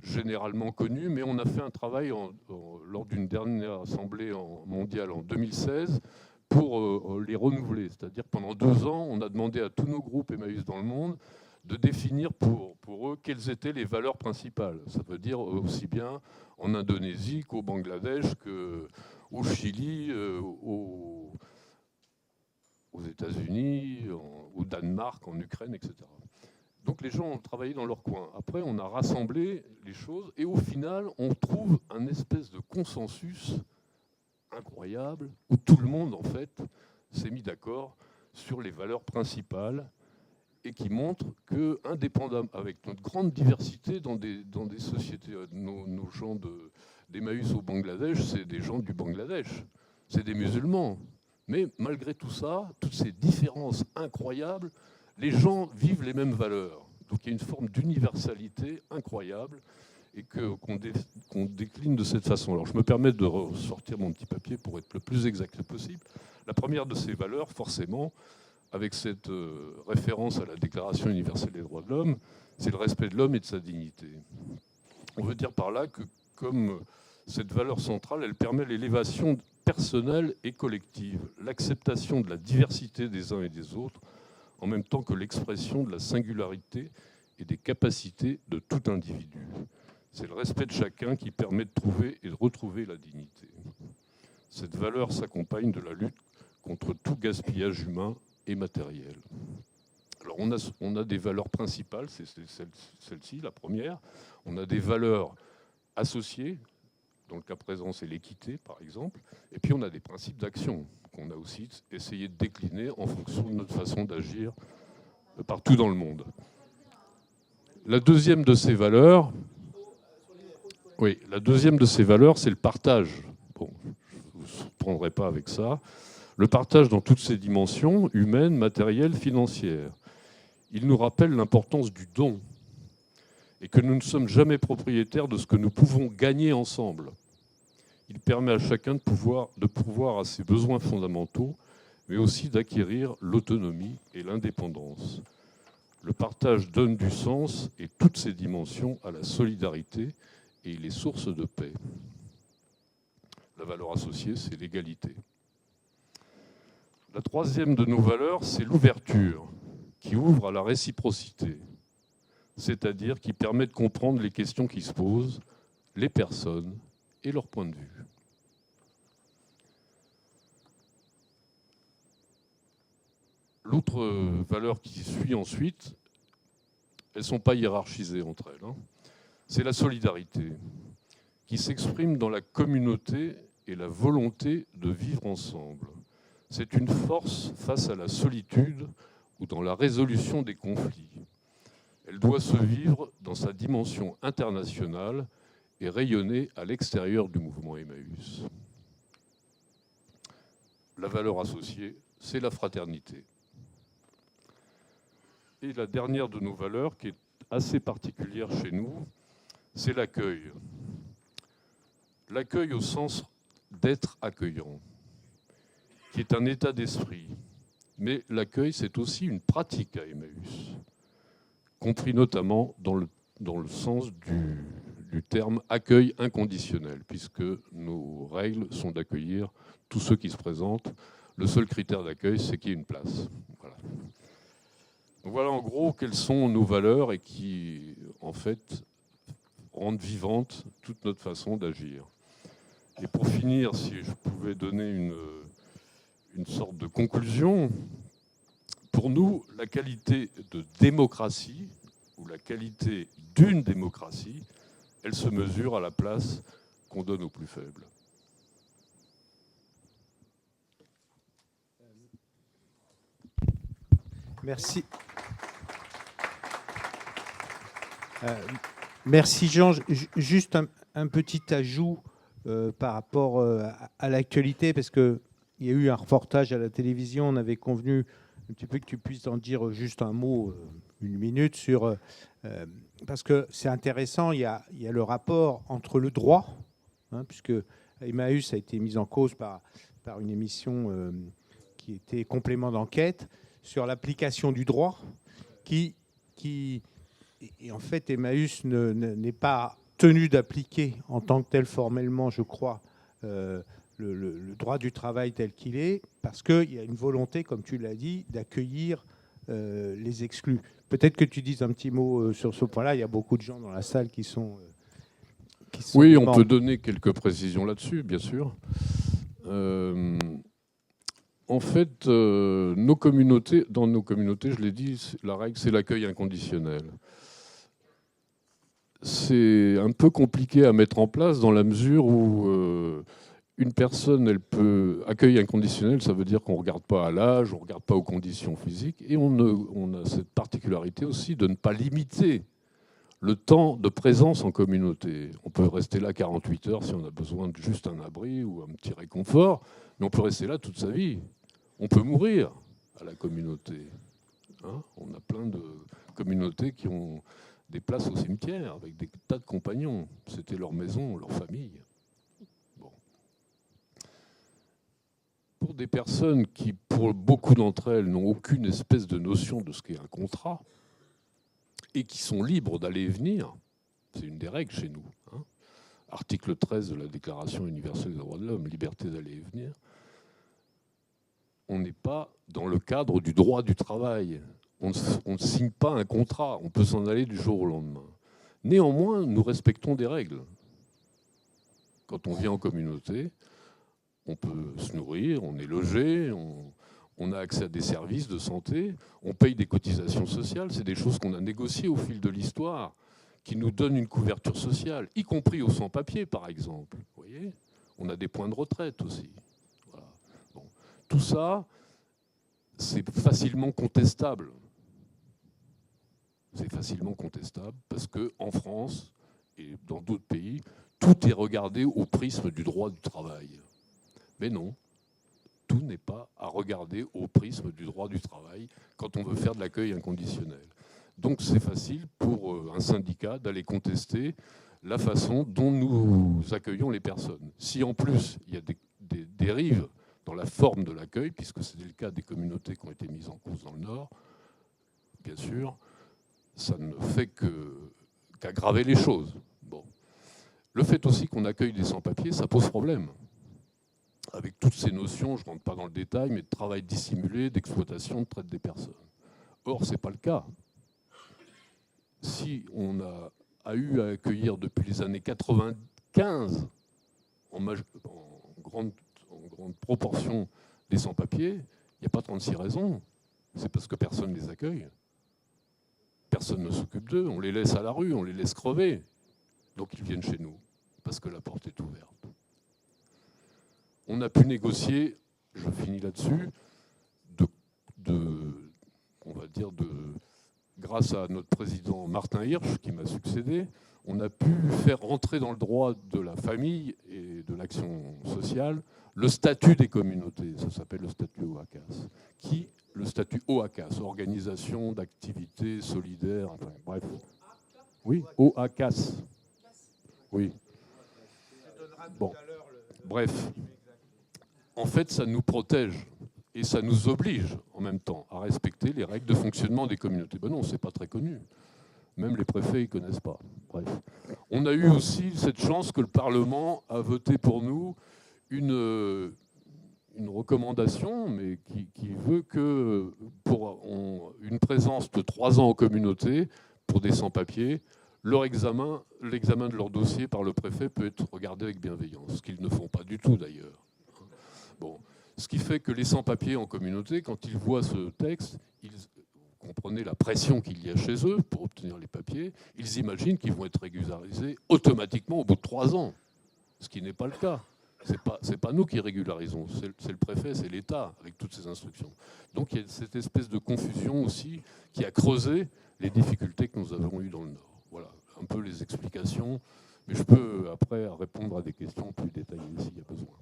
généralement connues, mais on a fait un travail lors d'une dernière assemblée mondiale en 2016 pour les renouveler. C'est-à-dire pendant 2 ans, on a demandé à tous nos groupes Emmaüs dans le monde de définir pour eux quelles étaient les valeurs principales. Ça veut dire aussi bien en Indonésie qu'au Bangladesh, qu'au Chili, aux États-Unis, au Danemark, en Ukraine, etc. Donc les gens ont travaillé dans leur coin. Après, on a rassemblé les choses et au final, on trouve un espèce de consensus incroyable où tout le monde, en fait, s'est mis d'accord sur les valeurs principales et qui montre que, indépendamment, avec notre grande diversité dans des sociétés, nos gens d'Emmaüs au Bangladesh, c'est des gens du Bangladesh, c'est des musulmans. Mais malgré tout ça, toutes ces différences incroyables, les gens vivent les mêmes valeurs. Donc il y a une forme d'universalité incroyable et qu'on décline de cette façon. Alors je me permets de ressortir mon petit papier pour être le plus exact possible. La première de ces valeurs, forcément, avec cette référence à la Déclaration universelle des droits de l'homme, c'est le respect de l'homme et de sa dignité. On veut dire par là que, comme cette valeur centrale, elle permet l'élévation personnelle et collective, l'acceptation de la diversité des uns et des autres, en même temps que l'expression de la singularité et des capacités de tout individu. C'est le respect de chacun qui permet de trouver et de retrouver la dignité. Cette valeur s'accompagne de la lutte contre tout gaspillage humain et matériel. Alors on a des valeurs principales, c'est celle-ci, la première. On a des valeurs associées, dans le cas présent c'est l'équité par exemple, et puis on a des principes d'action qu'on a aussi essayé de décliner en fonction de notre façon d'agir partout dans le monde. La deuxième de ces valeurs, c'est le partage. Bon, je ne vous surprendrai pas avec ça. Le partage dans toutes ses dimensions, humaines, matérielles, financières. Il nous rappelle l'importance du don et que nous ne sommes jamais propriétaires de ce que nous pouvons gagner ensemble. Il permet à chacun de pourvoir à ses besoins fondamentaux, mais aussi d'acquérir l'autonomie et l'indépendance. Le partage donne du sens et toutes ses dimensions à la solidarité et il est source de paix. La valeur associée, c'est l'égalité. La troisième de nos valeurs, c'est l'ouverture, qui ouvre à la réciprocité, c'est-à-dire qui permet de comprendre les questions qui se posent, les personnes et leur point de vue. L'autre valeur qui suit ensuite, elles ne sont pas hiérarchisées entre elles, c'est la solidarité, qui s'exprime dans la communauté et la volonté de vivre ensemble. C'est une force face à la solitude ou dans la résolution des conflits. Elle doit se vivre dans sa dimension internationale et rayonner à l'extérieur du mouvement Emmaüs. La valeur associée, c'est la fraternité. Et la dernière de nos valeurs, qui est assez particulière chez nous, c'est l'accueil. L'accueil au sens d'être accueillant, qui est un état d'esprit. Mais l'accueil, c'est aussi une pratique à Emmaüs, compris notamment dans le sens du terme accueil inconditionnel, puisque nos règles sont d'accueillir tous ceux qui se présentent. Le seul critère d'accueil, c'est qu'il y ait une place. Voilà. Donc voilà en gros quelles sont nos valeurs et qui, en fait, rendent vivante toute notre façon d'agir. Et pour finir, si je pouvais donner une sorte de conclusion, pour nous, la qualité de démocratie, ou la qualité d'une démocratie, elle se mesure à la place qu'on donne aux plus faibles. Merci. Merci Jean. Juste un petit ajout par rapport à l'actualité, parce qu'il y a eu un reportage à la télévision, on avait convenu un petit peu que tu puisses en dire juste un mot, une minute, sur, parce que c'est intéressant, il y a le rapport entre le droit, puisque Emmaüs a été mise en cause par une émission qui était complément d'enquête, sur l'application du droit, et en fait, Emmaüs n'est pas tenu d'appliquer en tant que tel formellement, je crois, le droit du travail tel qu'il est, parce qu'il y a une volonté, comme tu l'as dit, d'accueillir les exclus. Peut-être que tu dises un petit mot sur ce point-là. Il y a beaucoup de gens dans la salle qui sont oui, on peut donner quelques précisions là-dessus, bien sûr. En fait, dans nos communautés, je l'ai dit, la règle, c'est l'accueil inconditionnel. C'est un peu compliqué à mettre en place dans la mesure où une personne, elle peut... Accueil inconditionnel, ça veut dire qu'on ne regarde pas à l'âge, on ne regarde pas aux conditions physiques, et on a cette particularité aussi de ne pas limiter le temps de présence en communauté. On peut rester là 48 heures si on a besoin de juste un abri ou un petit réconfort, mais on peut rester là toute sa vie. On peut mourir à la communauté. On a plein de communautés qui ont des places au cimetière avec des tas de compagnons. C'était leur maison, leur famille. Bon. Pour des personnes qui, pour beaucoup d'entre elles, n'ont aucune espèce de notion de ce qu'est un contrat et qui sont libres d'aller et venir, c'est une des règles chez nous. Article 13 de la Déclaration universelle des droits de l'homme, liberté d'aller et venir. On n'est pas dans le cadre du droit du travail. On ne signe pas un contrat. On peut s'en aller du jour au lendemain. Néanmoins, nous respectons des règles. Quand on vient en communauté, on peut se nourrir, on est logé, on a accès à des services de santé, on paye des cotisations sociales. C'est des choses qu'on a négociées au fil de l'histoire, qui nous donnent une couverture sociale, y compris aux sans-papiers, par exemple. Vous voyez, on a des points de retraite aussi. Voilà. Bon. Tout ça, c'est facilement contestable. C'est facilement contestable parce qu'en France et dans d'autres pays, tout est regardé au prisme du droit du travail. Mais non, tout n'est pas à regarder au prisme du droit du travail quand on veut faire de l'accueil inconditionnel. Donc c'est facile pour un syndicat d'aller contester la façon dont nous accueillons les personnes. Si en plus il y a des dérives dans la forme de l'accueil, puisque c'était le cas des communautés qui ont été mises en cause dans le Nord, bien sûr, ça ne fait qu'aggraver les choses. Bon. Le fait aussi qu'on accueille des sans-papiers, ça pose problème. Avec toutes ces notions, je ne rentre pas dans le détail, mais de travail dissimulé, d'exploitation, de traite des personnes. Or, ce n'est pas le cas. Si on a eu à accueillir depuis les années 95, en grande proportion, des sans-papiers, il n'y a pas 36 raisons. C'est parce que personne ne les accueille. Personne ne s'occupe d'eux. On les laisse à la rue, on les laisse crever. Donc ils viennent chez nous, parce que la porte est ouverte. On a pu négocier, je finis là-dessus, on va dire grâce à notre président Martin Hirsch, qui m'a succédé, on a pu faire rentrer dans le droit de la famille et de l'action sociale le statut des communautés. Ça s'appelle le statut OACAS. Le statut OACAS, Organisation d'activité solidaire, enfin bref. Oui, OACAS. Oui. Bon, bref. En fait, ça nous protège et ça nous oblige en même temps à respecter les règles de fonctionnement des communautés. Ben non, c'est pas très connu. Même les préfets, ils ne connaissent pas. Bref. On a eu aussi cette chance que le Parlement a voté pour nous une recommandation, mais qui veut que pour une présence de 3 ans en communauté, pour des sans-papiers, l'examen de leur dossier par le préfet peut être regardé avec bienveillance, ce qu'ils ne font pas du tout d'ailleurs. Bon. Ce qui fait que les sans-papiers en communauté, quand ils voient ce texte, vous comprenez la pression qu'il y a chez eux pour obtenir les papiers, ils imaginent qu'ils vont être régularisés automatiquement au bout de 3 ans, ce qui n'est pas le cas. C'est pas nous qui régularisons, c'est le préfet, c'est l'État, avec toutes ces instructions. Donc il y a cette espèce de confusion aussi qui a creusé les difficultés que nous avons eues dans le Nord. Voilà, un peu les explications, mais je peux après répondre à des questions plus détaillées s'il y a besoin.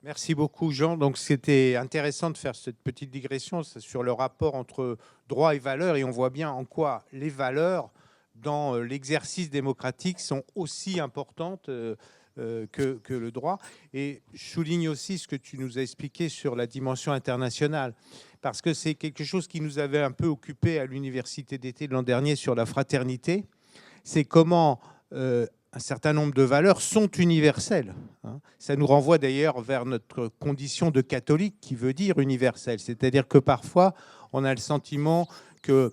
Merci beaucoup, Jean. Donc, c'était intéressant de faire cette petite digression sur le rapport entre droit et valeur. Et on voit bien en quoi les valeurs, dans l'exercice démocratique, sont aussi importantes que le droit. Et je souligne aussi ce que tu nous as expliqué sur la dimension internationale, parce que c'est quelque chose qui nous avait un peu occupé à l'université d'été de l'an dernier sur la fraternité. C'est comment un certain nombre de valeurs sont universelles. Ça nous renvoie d'ailleurs vers notre condition de catholique qui veut dire universelle. C'est-à-dire que parfois, on a le sentiment que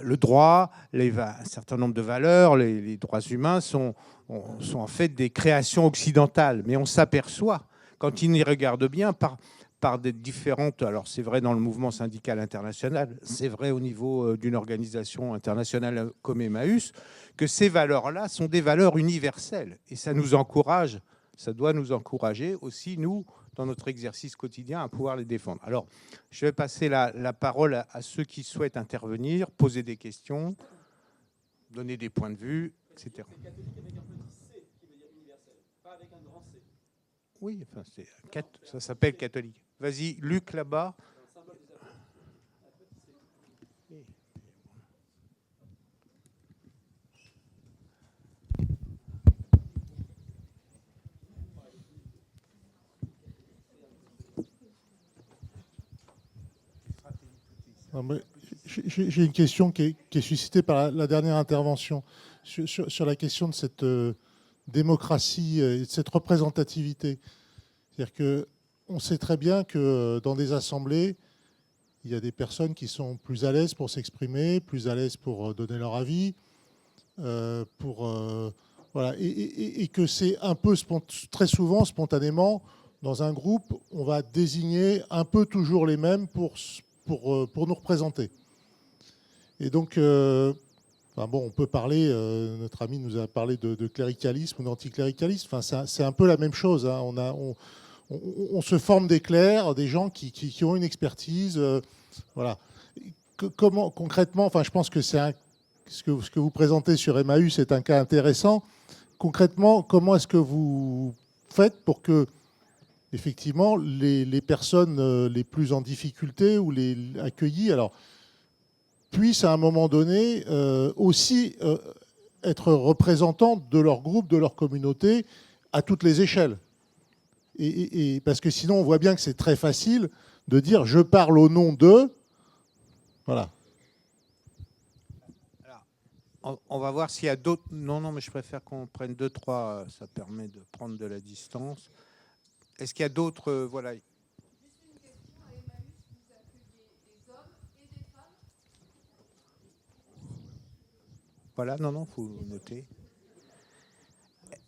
le droit, un certain nombre de valeurs, les droits humains sont en fait des créations occidentales. Mais on s'aperçoit, quand on y regarde bien, par des différentes... Alors c'est vrai dans le mouvement syndical international, c'est vrai au niveau d'une organisation internationale comme Emmaüs, que ces valeurs-là sont des valeurs universelles. Et ça nous encourage, ça doit nous encourager aussi, nous, dans notre exercice quotidien, à pouvoir les défendre. Alors, je vais passer la parole à ceux qui souhaitent intervenir, poser des questions, donner des points de vue, etc. C'est catholique avec un petit C qui veut dire universel, pas avec un grand C. Oui, enfin, ça s'appelle catholique. Vas-y, Luc, là-bas. J'ai une question qui est suscitée par la dernière intervention sur la question de cette démocratie et de cette représentativité. C'est-à-dire qu'on sait très bien que dans des assemblées, il y a des personnes qui sont plus à l'aise pour s'exprimer, plus à l'aise pour donner leur avis, pour Voilà, et que c'est un peu très souvent, spontanément, dans un groupe, on va désigner un peu toujours les mêmes pour nous représenter. Et donc, on peut parler, notre ami nous a parlé de cléricalisme ou d'anticléricalisme, c'est un peu la même chose. Hein. On se forme des clercs, des gens qui ont une expertise. Voilà. Comment, concrètement, je pense que ce que vous présentez sur Emmaüs, c'est un cas intéressant. Concrètement, comment est-ce que vous faites pour que, effectivement, les personnes les plus en difficulté ou les accueillies, puissent à un moment donné aussi être représentants de leur groupe, de leur communauté, à toutes les échelles. Et parce que sinon, on voit bien que c'est très facile de dire « je parle au nom d'eux ». Voilà. Alors, on va voir s'il y a d'autres... Non, mais je préfère qu'on prenne 2-3, ça permet de prendre de la distance. Est-ce qu'il y a d'autres... voilà. Voilà, non, il faut noter.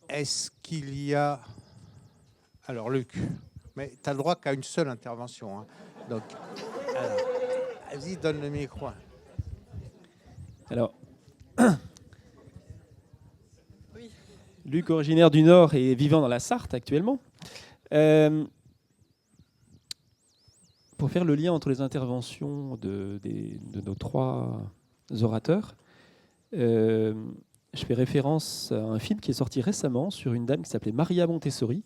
Est-ce qu'il y a... Alors, Luc, mais tu as le droit qu'à une seule intervention. Hein. Donc, vas-y, donne le micro. Alors, Luc, originaire du Nord et vivant dans la Sarthe actuellement. Pour faire le lien entre les interventions de nos trois orateurs, je fais référence à un film qui est sorti récemment sur une dame qui s'appelait Maria Montessori,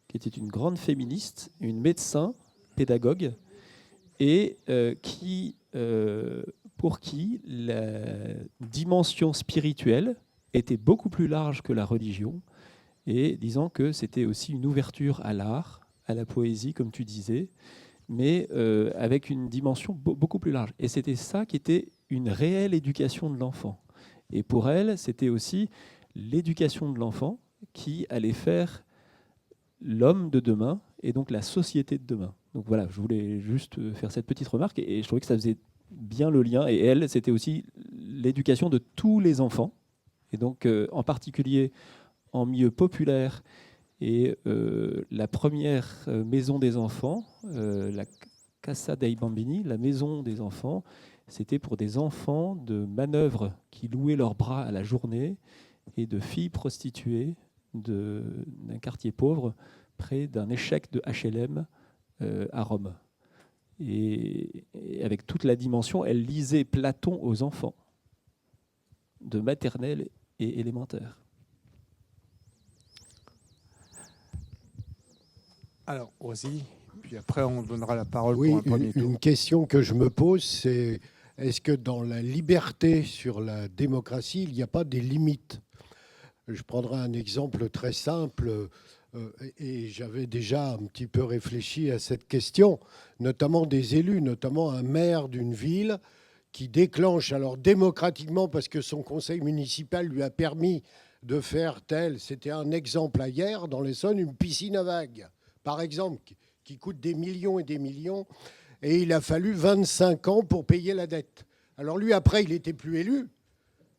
qui était une grande féministe, une médecin, pédagogue, et pour qui la dimension spirituelle était beaucoup plus large que la religion, et disant que c'était aussi une ouverture à l'art, à la poésie, comme tu disais, mais avec une dimension beaucoup plus large. Et c'était ça qui était une réelle éducation de l'enfant. Et pour elle, c'était aussi l'éducation de l'enfant qui allait faire l'homme de demain et donc la société de demain. Donc voilà, je voulais juste faire cette petite remarque et je trouvais que ça faisait bien le lien. Et elle, c'était aussi l'éducation de tous les enfants, et donc en particulier en milieu populaire. Et la première maison des enfants, la Casa dei Bambini, la maison des enfants, c'était pour des enfants de manœuvres qui louaient leurs bras à la journée et de filles prostituées d'un quartier pauvre près d'un échec de HLM à Rome. Et avec toute la dimension, elle lisait Platon aux enfants, de maternelle et élémentaire. Alors, vas-y, puis après on donnera la parole pour un premier tour. Une question que je me pose, c'est est-ce que dans la liberté sur la démocratie, il n'y a pas des limites ? Je prendrai un exemple très simple, et j'avais déjà un petit peu réfléchi à cette question, notamment des élus, notamment un maire d'une ville qui déclenche, alors démocratiquement, parce que son conseil municipal lui a permis de faire c'était un exemple hier, dans l'Essonne, une piscine à vagues, par exemple, qui coûte des millions et des millions, et il a fallu 25 ans pour payer la dette. Alors lui, après, il n'était plus élu,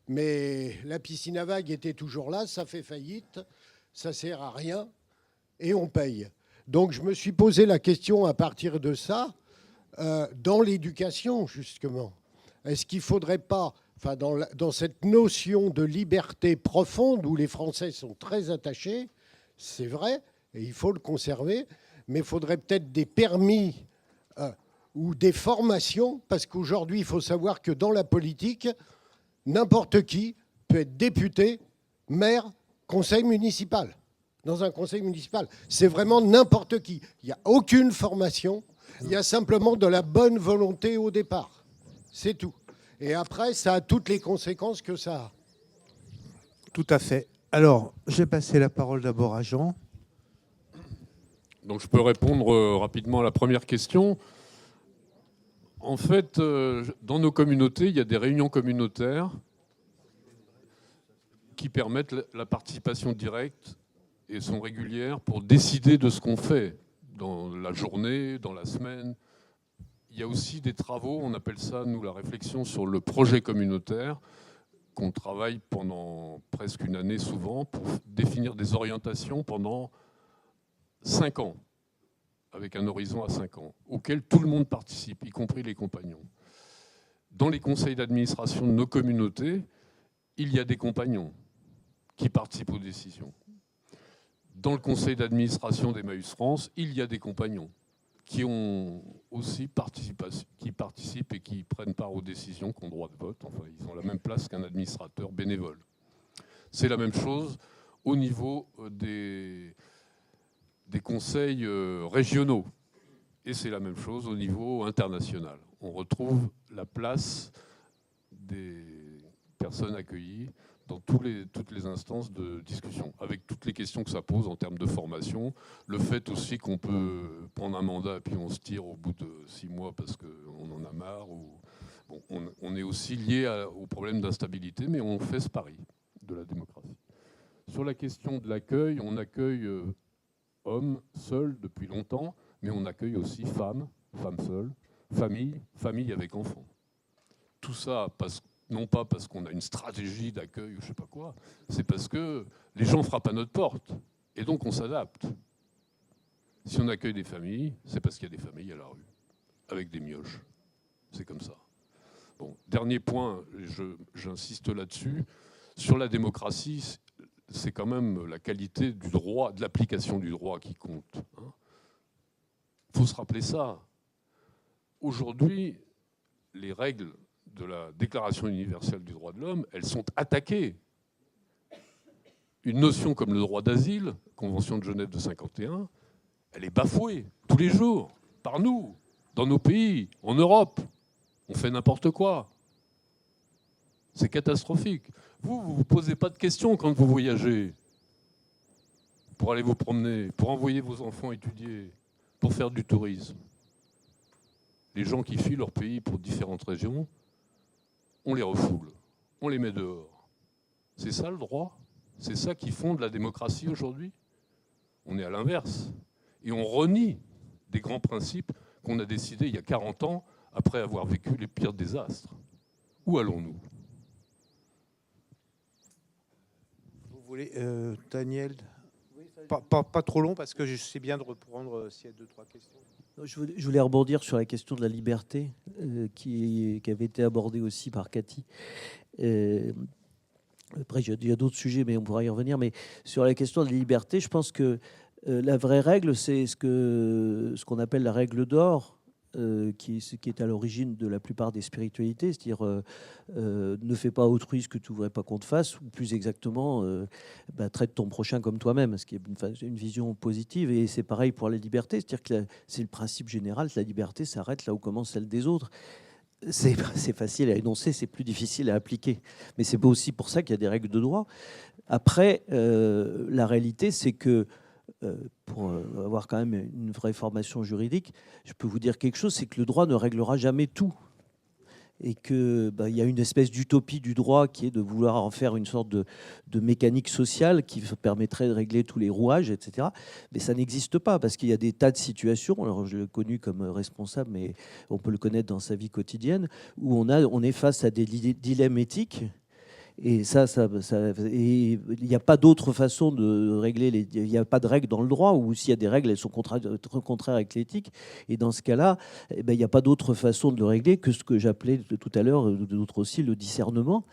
mais la piscine à vagues était toujours là, ça fait faillite, ça sert à rien, et on paye. Donc je me suis posé la question à partir de ça, dans l'éducation, justement. Est-ce qu'il ne faudrait pas, dans cette notion de liberté profonde, où les Français sont très attachés, c'est vrai, et il faut le conserver, mais il faudrait peut-être des permis ou des formations, parce qu'aujourd'hui, il faut savoir que dans la politique, n'importe qui peut être député, maire, conseil municipal. Dans un conseil municipal, c'est vraiment n'importe qui. Il n'y a aucune formation, il y a simplement de la bonne volonté au départ. C'est tout. Et après, ça a toutes les conséquences que ça a. Tout à fait. Alors, je vais passer la parole d'abord à Jean. Donc je peux répondre rapidement à la première question. En fait, dans nos communautés, il y a des réunions communautaires qui permettent la participation directe et sont régulières pour décider de ce qu'on fait dans la journée, dans la semaine. Il y a aussi des travaux, on appelle ça, nous, la réflexion sur le projet communautaire, qu'on travaille pendant presque une année souvent pour définir des orientations pendant 5 ans, avec un horizon à 5 ans, auquel tout le monde participe, y compris les compagnons. Dans les conseils d'administration de nos communautés, il y a des compagnons qui participent aux décisions. Dans le conseil d'administration d'Emmaüs France, il y a des compagnons qui ont aussi qui participent et qui prennent part aux décisions, qui ont droit de vote. Enfin, ils ont la même place qu'un administrateur bénévole. C'est la même chose au niveau des conseils régionaux. Et c'est la même chose au niveau international. On retrouve la place des personnes accueillies dans toutes les instances de discussion, avec toutes les questions que ça pose en termes de formation, le fait aussi qu'on peut prendre un mandat et puis on se tire au bout de 6 mois parce qu'on en a marre. Bon, on est aussi lié au problème d'instabilité, mais on fait ce pari de la démocratie. Sur la question de l'accueil, on accueille hommes seuls depuis longtemps, mais on accueille aussi femmes seules, familles avec enfants. Tout ça non pas parce qu'on a une stratégie d'accueil ou je ne sais pas quoi, c'est parce que les gens frappent à notre porte et donc on s'adapte. Si on accueille des familles, c'est parce qu'il y a des familles à la rue, avec des mioches. C'est comme ça. Bon, dernier point, j'insiste là-dessus, sur la démocratie, c'est quand même la qualité du droit, de l'application du droit qui compte. Il faut se rappeler ça. Aujourd'hui, les règles de la Déclaration universelle des droits de l'homme, elles sont attaquées. Une notion comme le droit d'asile, Convention de Genève de 1951, elle est bafouée tous les jours, par nous, dans nos pays, en Europe. On fait n'importe quoi. C'est catastrophique. Vous ne vous posez pas de questions quand vous voyagez, pour aller vous promener, pour envoyer vos enfants étudier, pour faire du tourisme. Les gens qui fuient leur pays pour différentes régions, on les refoule, on les met dehors. C'est ça le droit? C'est ça qui fonde la démocratie aujourd'hui? On est à l'inverse. Et on renie des grands principes qu'on a décidés il y a 40 ans, après avoir vécu les pires désastres. Où allons-nous? Vous voulez, Daniel, pas trop long, parce que je sais bien de reprendre s'il y a 2-3 questions. Je voulais rebondir sur la question de la liberté qui avait été abordée aussi par Cathy. Après, il y a d'autres sujets, mais on pourra y revenir. Mais sur la question de la liberté, je pense que la vraie règle, c'est ce qu'on appelle la règle d'or, qui est à l'origine de la plupart des spiritualités, c'est-à-dire ne fais pas autrui ce que tu ne voudrais pas qu'on te fasse, ou plus exactement, traite ton prochain comme toi-même, ce qui est une vision positive. Et c'est pareil pour la liberté, c'est-à-dire que c'est le principe général, la liberté s'arrête là où commence celle des autres. C'est facile à énoncer, c'est plus difficile à appliquer. Mais c'est aussi pour ça qu'il y a des règles de droit. Après, la réalité, c'est que pour avoir quand même une vraie formation juridique, je peux vous dire quelque chose, c'est que le droit ne réglera jamais tout. Et qu'il y a une espèce d'utopie du droit qui est de vouloir en faire une sorte de mécanique sociale qui permettrait de régler tous les rouages, etc. Mais ça n'existe pas, parce qu'il y a des tas de situations, alors je l'ai connu comme responsable, mais on peut le connaître dans sa vie quotidienne, où on est face à des dilemmes éthiques. Et il n'y a pas d'autre façon de régler. Il n'y a pas de règles dans le droit, ou s'il y a des règles, elles sont contraires avec l'éthique. Et dans ce cas-là, il n'y a pas d'autre façon de le régler que ce que j'appelais tout à l'heure, d'autres aussi, le discernement.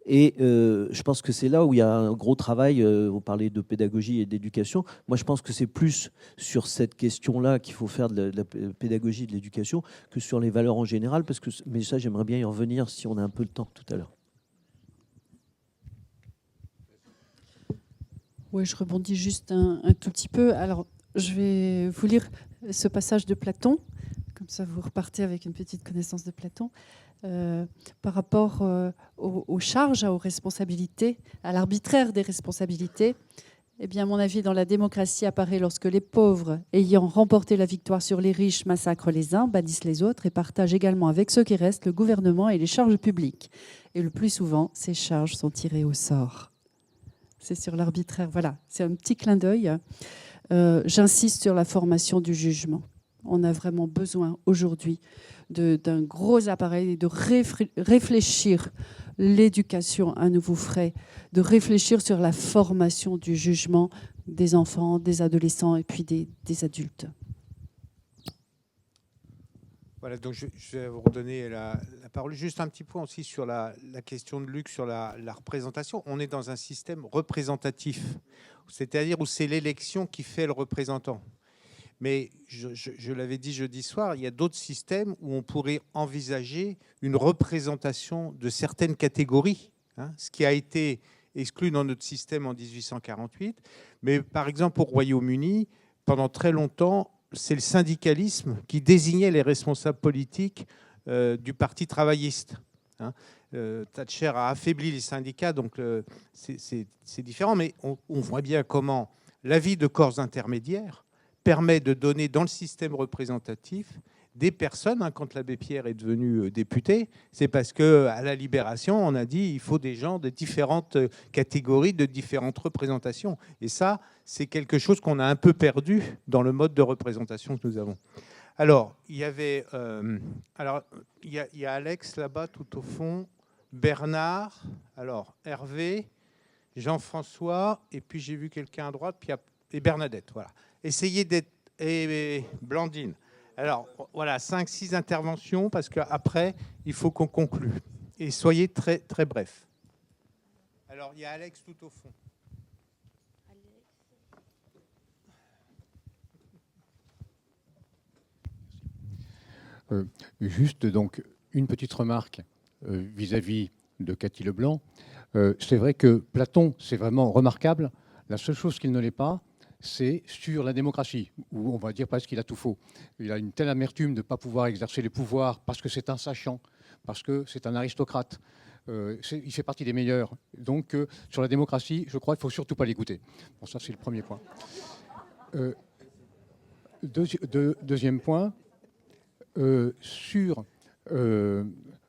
Et je pense que c'est là où il y a un gros travail. Vous parlez de pédagogie et d'éducation. Moi, je pense que c'est plus sur cette question-là qu'il faut faire de la pédagogie et de l'éducation que sur les valeurs en général. Mais ça, j'aimerais bien y revenir si on a un peu de temps tout à l'heure. Oui, je rebondis juste un tout petit peu. Alors, je vais vous lire ce passage de Platon. Comme ça, vous repartez avec une petite connaissance de Platon. Par rapport aux charges, aux responsabilités, à l'arbitraire des responsabilités. Eh bien, à mon avis, dans la démocratie apparaît lorsque les pauvres, ayant remporté la victoire sur les riches, massacrent les uns, bannissent les autres et partagent également avec ceux qui restent le gouvernement et les charges publiques. Et le plus souvent, ces charges sont tirées au sort. C'est sur l'arbitraire. Voilà, c'est un petit clin d'œil. J'insiste sur la formation du jugement. On a vraiment besoin aujourd'hui d'un gros appareil et de réfléchir l'éducation à nouveau frais, de réfléchir sur la formation du jugement des enfants, des adolescents et puis des adultes. Voilà, donc je vais vous redonner la parole. Juste un petit point aussi sur la question de Luc, sur la représentation. On est dans un système représentatif, c'est-à-dire où c'est l'élection qui fait le représentant. Mais je l'avais dit jeudi soir, il y a d'autres systèmes où on pourrait envisager une représentation de certaines catégories, ce qui a été exclu dans notre système en 1848. Mais par exemple, au Royaume-Uni, pendant très longtemps, c'est le syndicalisme qui désignait les responsables politiques du Parti travailliste. Thatcher a affaibli les syndicats, donc c'est différent. Mais on voit bien comment l'avis de corps intermédiaires permet de donner dans le système représentatif des personnes. Quand l'abbé Pierre est devenu député, c'est parce qu'à la Libération, on a dit il faut des gens de différentes catégories, de différentes représentations. Et ça, c'est quelque chose qu'on a un peu perdu dans le mode de représentation que nous avons. Alors, il y avait... il y a Alex là-bas, tout au fond, Bernard, alors Hervé, Jean-François, et puis j'ai vu quelqu'un à droite, et Bernadette, voilà. Essayez d'être... Et Blandine. Alors, voilà, 5-6 interventions, parce qu'après, il faut qu'on conclue. Et soyez très, très bref. Alors, il y a Alex tout au fond. Juste donc une petite remarque vis-à-vis de Cathy Leblanc. C'est vrai que Platon, c'est vraiment remarquable. La seule chose qu'il ne l'est pas, c'est sur la démocratie, où on va dire presque qu'il a tout faux. Il a une telle amertume de ne pas pouvoir exercer les pouvoirs parce que c'est un sachant, parce que c'est un aristocrate. Il fait partie des meilleurs. Donc, sur la démocratie, je crois qu'il ne faut surtout pas l'écouter. Bon, ça, c'est le premier point. Deuxième point,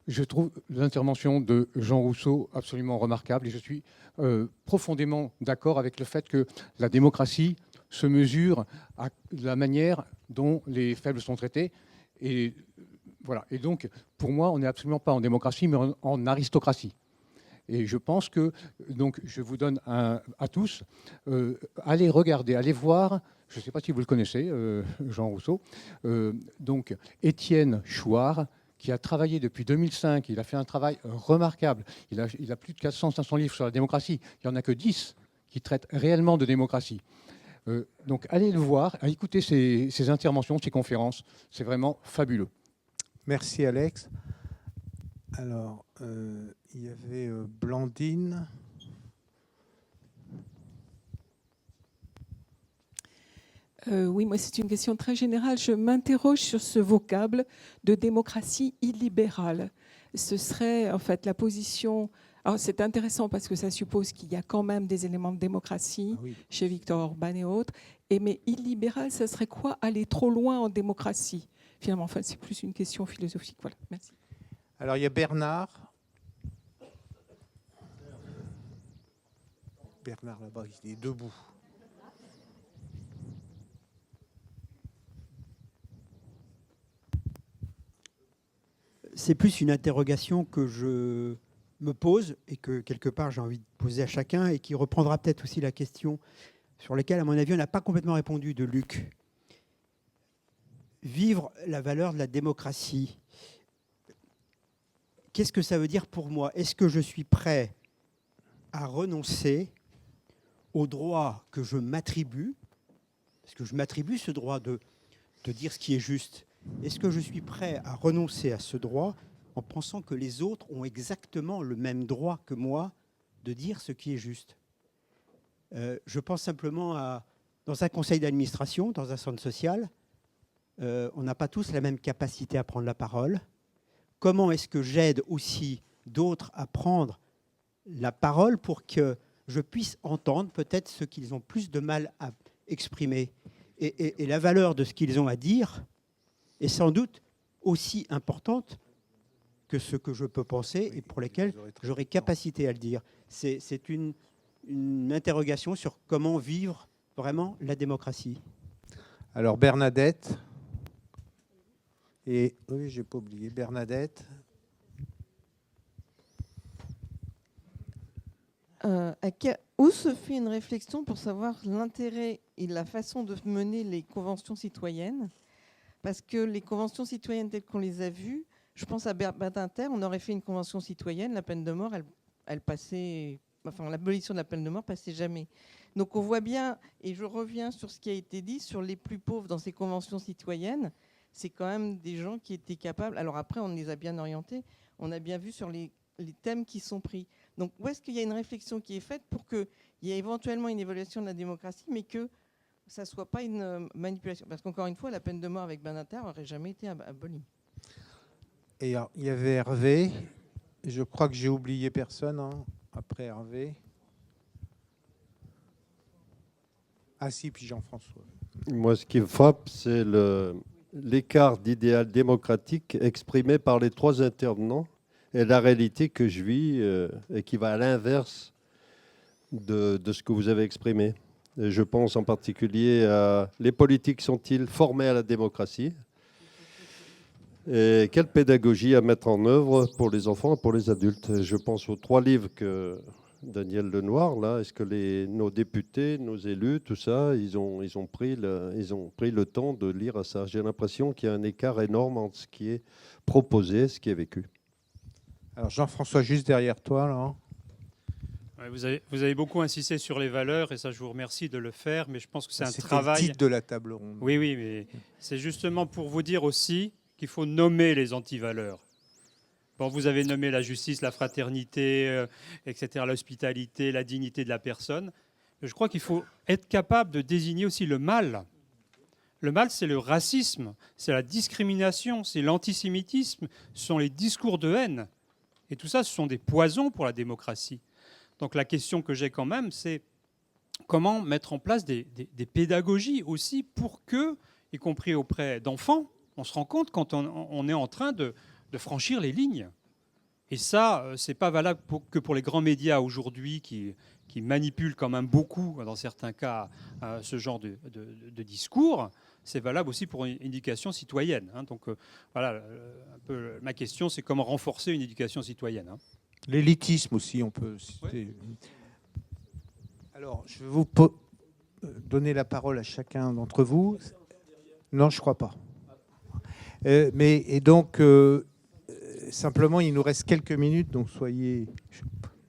je trouve l'intervention de Jean Rousseau absolument remarquable et je suis profondément d'accord avec le fait que la démocratie se mesure à la manière dont les faibles sont traités. Et voilà. Et donc, pour moi, on n'est absolument pas en démocratie, mais en aristocratie. Et je pense que, donc, je vous donne à tous, allez regarder, allez voir, je ne sais pas si vous le connaissez, Jean Rousseau, donc Étienne Chouard, qui a travaillé depuis 2005, il a fait un travail remarquable, il a plus de 400-500 livres sur la démocratie, il n'y en a que 10 qui traitent réellement de démocratie. Donc allez le voir, écoutez ses interventions, ses conférences, c'est vraiment fabuleux. Merci Alex. Alors, il y avait Blandine. Oui, moi c'est une question très générale. Je m'interroge sur ce vocable de démocratie illibérale. Ce serait en fait la position... Alors c'est intéressant parce que ça suppose qu'il y a quand même des éléments de démocratie chez Viktor Orban et autres. Mais illibéral, ça serait quoi aller trop loin en démocratie? Finalement, enfin, c'est plus une question philosophique. Voilà, merci. Alors il y a Bernard. Bernard là-bas, il est debout. C'est plus une interrogation que je me pose et que quelque part j'ai envie de poser à chacun et qui reprendra peut-être aussi la question sur laquelle, à mon avis, on n'a pas complètement répondu de Luc. Vivre la valeur de la démocratie, qu'est-ce que ça veut dire pour moi? Est-ce que je suis prêt à renoncer au droit que je m'attribue, parce que je m'attribue ce droit de dire ce qui est juste? Est-ce que je suis prêt à renoncer à ce droit en pensant que les autres ont exactement le même droit que moi de dire ce qui est juste? Je pense simplement à, dans un conseil d'administration, dans un centre social, on n'a pas tous la même capacité à prendre la parole. Comment est-ce que j'aide aussi d'autres à prendre la parole pour que je puisse entendre peut-être ce qu'ils ont plus de mal à exprimer? Et la valeur de ce qu'ils ont à dire est sans doute aussi importante que ce que je peux penser et pour lesquels j'aurai capacité à le dire. C'est une interrogation sur comment vivre vraiment la démocratie. Alors Bernadette, et oui, j'ai pas oublié Bernadette. où se fait une réflexion pour savoir l'intérêt et la façon de mener les conventions citoyennes? Parce que les conventions citoyennes telles qu'on les a vues, je pense à Badinter, on aurait fait une convention citoyenne, la peine de mort, elle passait, enfin l'abolition de la peine de mort passait jamais. Donc on voit bien, et je reviens sur ce qui a été dit, sur les plus pauvres dans ces conventions citoyennes, c'est quand même des gens qui étaient capables, alors après on les a bien orientés, on a bien vu sur les thèmes qui sont pris. Donc où est-ce qu'il y a une réflexion qui est faite pour qu'il y ait éventuellement une évaluation de la démocratie, mais que ça ne soit pas une manipulation? Parce qu'encore une fois, la peine de mort avec Badinter n'aurait jamais été abolie. Et alors, il y avait Hervé. Je crois que j'ai oublié personne après Hervé. Ah si, puis Jean-François. Moi, ce qui me frappe, c'est l'écart d'idéal démocratique exprimé par les trois intervenants et la réalité que je vis et qui va à l'inverse de ce que vous avez exprimé. Et je pense en particulier à les politiques sont-ils formés à la démocratie et quelle pédagogie à mettre en œuvre pour les enfants et pour les adultes. Je pense aux 3 livres que Daniel Lenoir, là, est-ce que nos députés, nos élus, tout ça, ils ont pris le temps de lire ça? J'ai l'impression qu'il y a un écart énorme entre ce qui est proposé et ce qui est vécu. Alors Jean-François, juste derrière toi, là. Vous avez beaucoup insisté sur les valeurs, et ça, je vous remercie de le faire, mais je pense que c'est un travail... C'est le titre de la table ronde. Oui, mais c'est justement pour vous dire aussi qu'il faut nommer les antivaleurs. Bon, vous avez nommé la justice, la fraternité, etc., l'hospitalité, la dignité de la personne. Je crois qu'il faut être capable de désigner aussi le mal. Le mal, c'est le racisme, c'est la discrimination, c'est l'antisémitisme, ce sont les discours de haine. Et tout ça, ce sont des poisons pour la démocratie. Donc la question que j'ai quand même, c'est comment mettre en place des pédagogies aussi pour que, y compris auprès d'enfants, on se rend compte quand on est en train de franchir les lignes. Et ça, ce n'est pas valable que pour les grands médias aujourd'hui qui manipulent quand même beaucoup, dans certains cas, ce genre de discours. C'est valable aussi pour une éducation citoyenne. Donc voilà, un peu, ma question, c'est comment renforcer une éducation citoyenne. L'élitisme aussi, on peut citer. Ouais. Alors, je vais vous donner la parole à chacun d'entre vous. Non, je ne crois pas. Simplement, il nous reste quelques minutes, donc je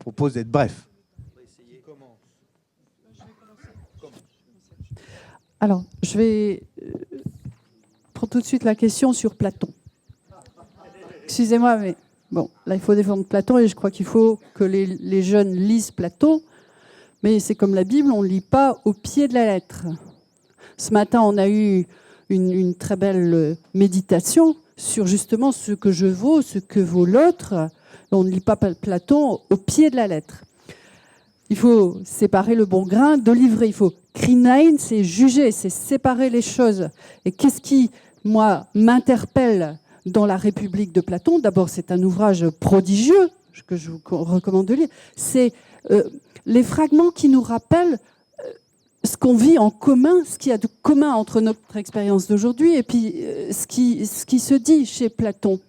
propose d'être bref. Alors, je vais prendre tout de suite la question sur Platon. Excusez-moi, mais bon, là, il faut défendre Platon et je crois qu'il faut que les jeunes lisent Platon. Mais c'est comme la Bible, on ne lit pas au pied de la lettre. Ce matin, on a eu une très belle méditation sur justement ce que je vaux, ce que vaut l'autre. On ne lit pas Platon au pied de la lettre. Il faut séparer le bon grain de l'ivraie. Il faut krinein, c'est juger, c'est séparer les choses. Et qu'est-ce qui, moi, m'interpelle dans la République de Platon? D'abord, c'est un ouvrage prodigieux que je vous recommande de lire. C'est les fragments qui nous rappellent ce qu'on vit en commun, ce qu'il y a de commun entre notre expérience d'aujourd'hui et puis ce qui se dit chez Platon.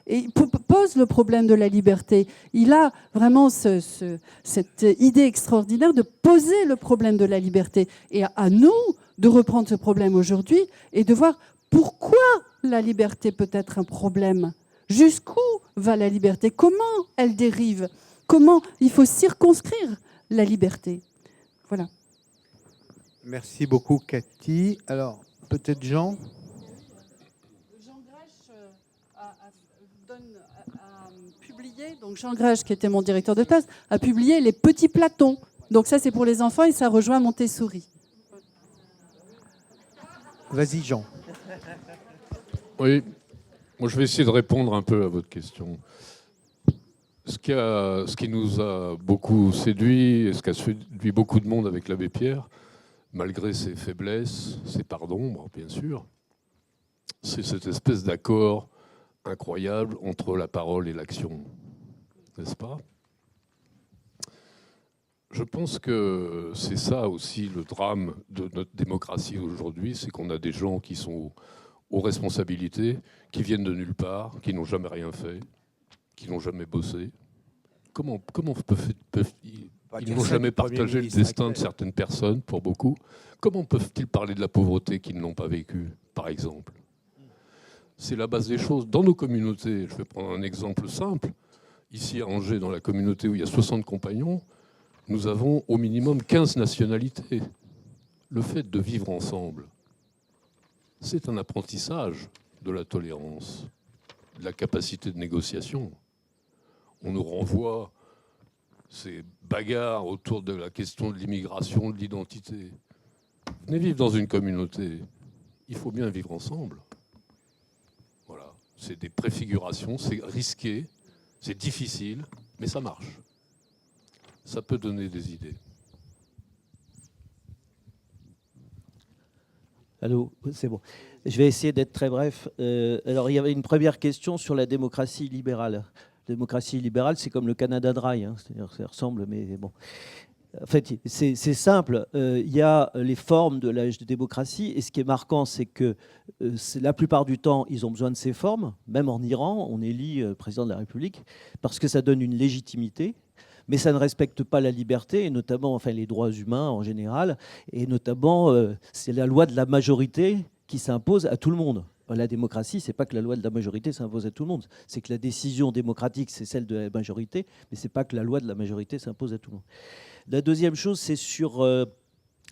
Et il pose le problème de la liberté. Il a vraiment cette idée extraordinaire de poser le problème de la liberté. Et à nous de reprendre ce problème aujourd'hui et de voir pourquoi la liberté peut être un problème. Jusqu'où va la liberté? Comment elle dérive? Comment il faut circonscrire la liberté? Voilà. Merci beaucoup, Cathy. Alors, peut-être Jean? Jean Grèche a publié, donc Jean Grèche, qui était mon directeur de thèse, a publié Les Petits Platons. Donc ça, c'est pour les enfants et ça rejoint Montessori. Vas-y, Jean. Oui, moi je vais essayer de répondre un peu à votre question. Ce qui nous a beaucoup séduit, et ce qui a séduit beaucoup de monde avec l'abbé Pierre, malgré ses faiblesses, ses parts d'ombre, bien sûr, c'est cette espèce d'accord incroyable entre la parole et l'action, n'est-ce pas? Je pense que c'est ça aussi le drame de notre démocratie aujourd'hui, c'est qu'on a des gens qui sont aux responsabilités, qui viennent de nulle part, qui n'ont jamais rien fait, qui n'ont jamais bossé. Comment peuvent-ils pas Ils dire n'ont ça jamais du Premier partagé le ministre destin de actuel. certaines personnes, pour beaucoup. Comment peuvent-ils parler de la pauvreté qu'ils n'ont pas vécue, par exemple? C'est la base des choses. Dans nos communautés, je vais prendre un exemple simple. Ici à Angers, dans la communauté où il y a 60 compagnons, nous avons au minimum 15 nationalités. Le fait de vivre ensemble, c'est un apprentissage de la tolérance, de la capacité de négociation. On nous renvoie ces bagarres autour de la question de l'immigration, de l'identité. Venez vivre dans une communauté. Il faut bien vivre ensemble. Voilà. C'est des préfigurations, c'est risqué, c'est difficile, mais ça marche. Ça peut donner des idées. Allô, c'est bon. Je vais essayer d'être très bref. Alors, il y avait une première question sur la démocratie libérale. La démocratie libérale, c'est comme le Canada Dry, hein. C'est-à-dire, ça ressemble, mais bon. En fait, c'est simple. Il y a les formes de la démocratie, et ce qui est marquant, c'est que la plupart du temps, ils ont besoin de ces formes. Même en Iran, on élit président de la République parce que ça donne une légitimité. Mais ça ne respecte pas la liberté, et notamment enfin, les droits humains en général. Et notamment, c'est la loi de la majorité qui s'impose à tout le monde. La démocratie, c'est pas que la loi de la majorité s'impose à tout le monde. C'est que la décision démocratique, c'est celle de la majorité, mais c'est pas que la loi de la majorité s'impose à tout le monde. La deuxième chose, c'est sur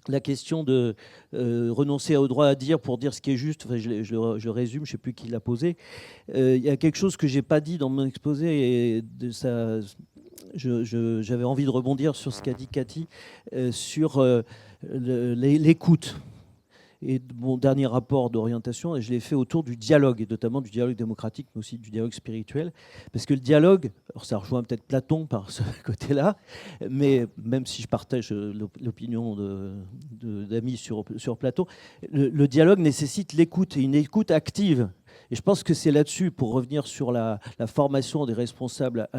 la question de renoncer au droit à dire pour dire ce qui est juste. Enfin, je résume, je ne sais plus qui l'a posé. Il y a quelque chose que je n'ai pas dit dans mon exposé, et de ça, j'avais envie de rebondir sur ce qu'a dit Cathy, sur l'écoute. Et mon dernier rapport d'orientation, je l'ai fait autour du dialogue, et notamment du dialogue démocratique, mais aussi du dialogue spirituel. Parce que le dialogue, alors ça rejoint peut-être Platon par ce côté-là, mais même si je partage l'opinion d'amis sur Platon, le dialogue nécessite l'écoute, et une écoute active. Et je pense que c'est là-dessus, pour revenir sur la formation des responsables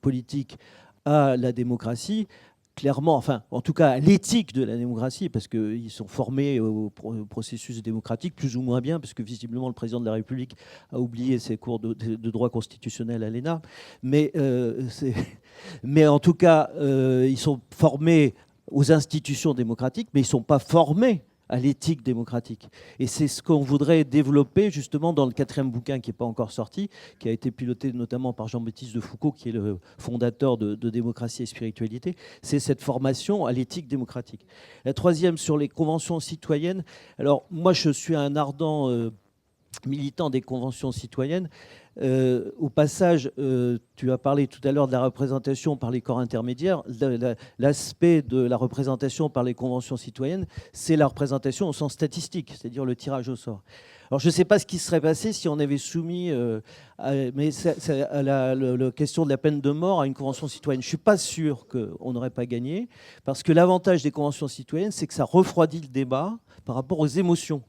politiques à la démocratie, clairement, enfin, en tout cas, à l'éthique de la démocratie, parce qu'ils sont formés au processus démocratique, plus ou moins bien, parce que visiblement, le président de la République a oublié ses cours de droit constitutionnel à l'ENA. Mais en tout cas, ils sont formés aux institutions démocratiques, mais ils ne sont pas formés à l'éthique démocratique. Et c'est ce qu'on voudrait développer justement dans le 4e bouquin qui n'est pas encore sorti, qui a été piloté notamment par Jean-Baptiste de Foucauld, qui est le fondateur de Démocratie et Spiritualité. C'est cette formation à l'éthique démocratique. La 3e, sur les conventions citoyennes. Alors moi, je suis un ardent militant des conventions citoyennes. Au passage, tu as parlé tout à l'heure de la représentation par les corps intermédiaires. L'aspect de la représentation par les conventions citoyennes, c'est la représentation au sens statistique, c'est-à-dire le tirage au sort. Alors, je ne sais pas ce qui serait passé si on avait soumis la question de la peine de mort à une convention citoyenne. Je ne suis pas sûr qu'on n'aurait pas gagné, parce que l'avantage des conventions citoyennes, c'est que ça refroidit le débat par rapport aux émotions.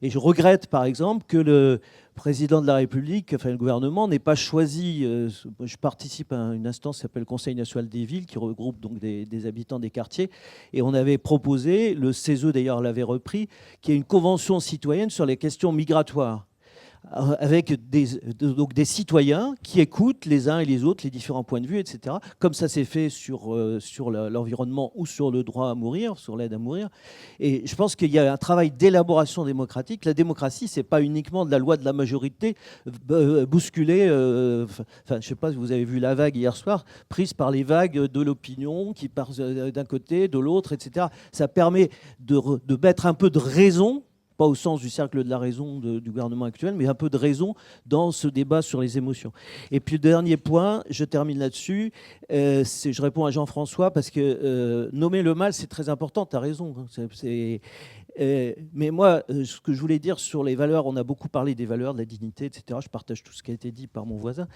Et je regrette, par exemple, que le président de la République, enfin le gouvernement, n'ait pas choisi... je participe à une instance qui s'appelle le Conseil national des villes, qui regroupe donc des habitants des quartiers. Et on avait proposé, le CESE d'ailleurs l'avait repris, qu'il y ait une convention citoyenne sur les questions migratoires, avec donc des citoyens qui écoutent les uns et les autres les différents points de vue, etc. Comme ça s'est fait sur l'environnement ou sur le droit à mourir, sur l'aide à mourir. Et je pense qu'il y a un travail d'élaboration démocratique. La démocratie, c'est pas uniquement de la loi de la majorité bousculée. Enfin, je ne sais pas si vous avez vu la vague hier soir, prise par les vagues de l'opinion qui part d'un côté, de l'autre, etc. Ça permet de mettre un peu de raison, pas au sens du cercle de la raison du gouvernement actuel, mais un peu de raison dans ce débat sur les émotions. Et puis le dernier point, je termine là-dessus, je réponds à Jean-François, parce que nommer le mal, c'est très important, tu as raison. Mais moi, ce que je voulais dire sur les valeurs, on a beaucoup parlé des valeurs, de la dignité, etc. Je partage tout ce qui a été dit par mon voisin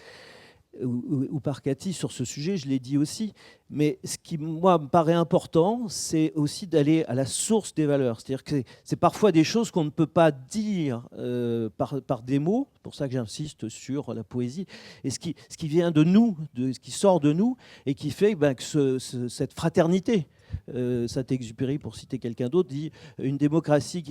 ou par Cathy sur ce sujet, je l'ai dit aussi. Mais ce qui, moi, me paraît important, c'est aussi d'aller à la source des valeurs. C'est-à-dire que c'est parfois des choses qu'on ne peut pas dire par des mots. C'est pour ça que j'insiste sur la poésie. Et ce qui vient de nous, ce qui sort de nous, et qui fait que cette fraternité, Saint-Exupéry, pour citer quelqu'un d'autre, dit une démocratie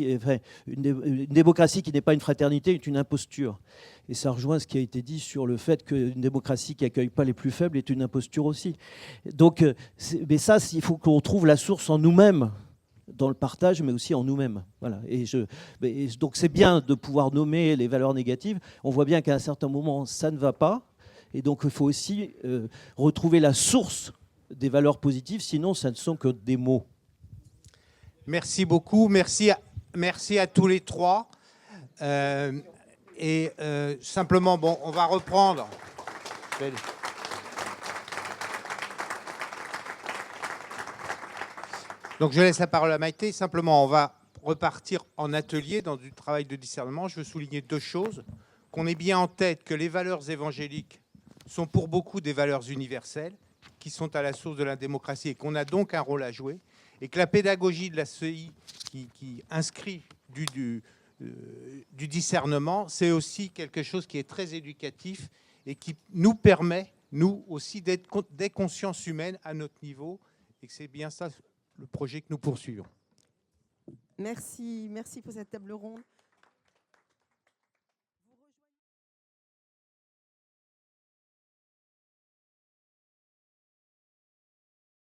une démocratie qui n'est pas une fraternité est une imposture. Et ça rejoint ce qui a été dit sur le fait qu'une démocratie qui n'accueille pas les plus faibles est une imposture aussi. Donc, mais ça, il faut qu'on trouve la source en nous-mêmes, dans le partage, mais aussi en nous-mêmes. Voilà. Donc c'est bien de pouvoir nommer les valeurs négatives. On voit bien qu'à un certain moment, ça ne va pas. Et donc il faut aussi retrouver la source des valeurs positives, sinon ça ne sont que des mots. Merci beaucoup. Merci à tous les trois. Simplement, bon, on va reprendre. Donc je laisse la parole à Maïté. Simplement, on va repartir en atelier dans du travail de discernement. Je veux souligner deux choses. Qu'on ait bien en tête que les valeurs évangéliques sont pour beaucoup des valeurs universelles qui sont à la source de la démocratie et qu'on a donc un rôle à jouer. Et que la pédagogie de la CEI qui inscrit du discernement, c'est aussi quelque chose qui est très éducatif et qui nous permet, nous aussi, d'être des consciences humaines à notre niveau. Et que c'est bien ça le projet que nous poursuivons. Merci pour cette table ronde.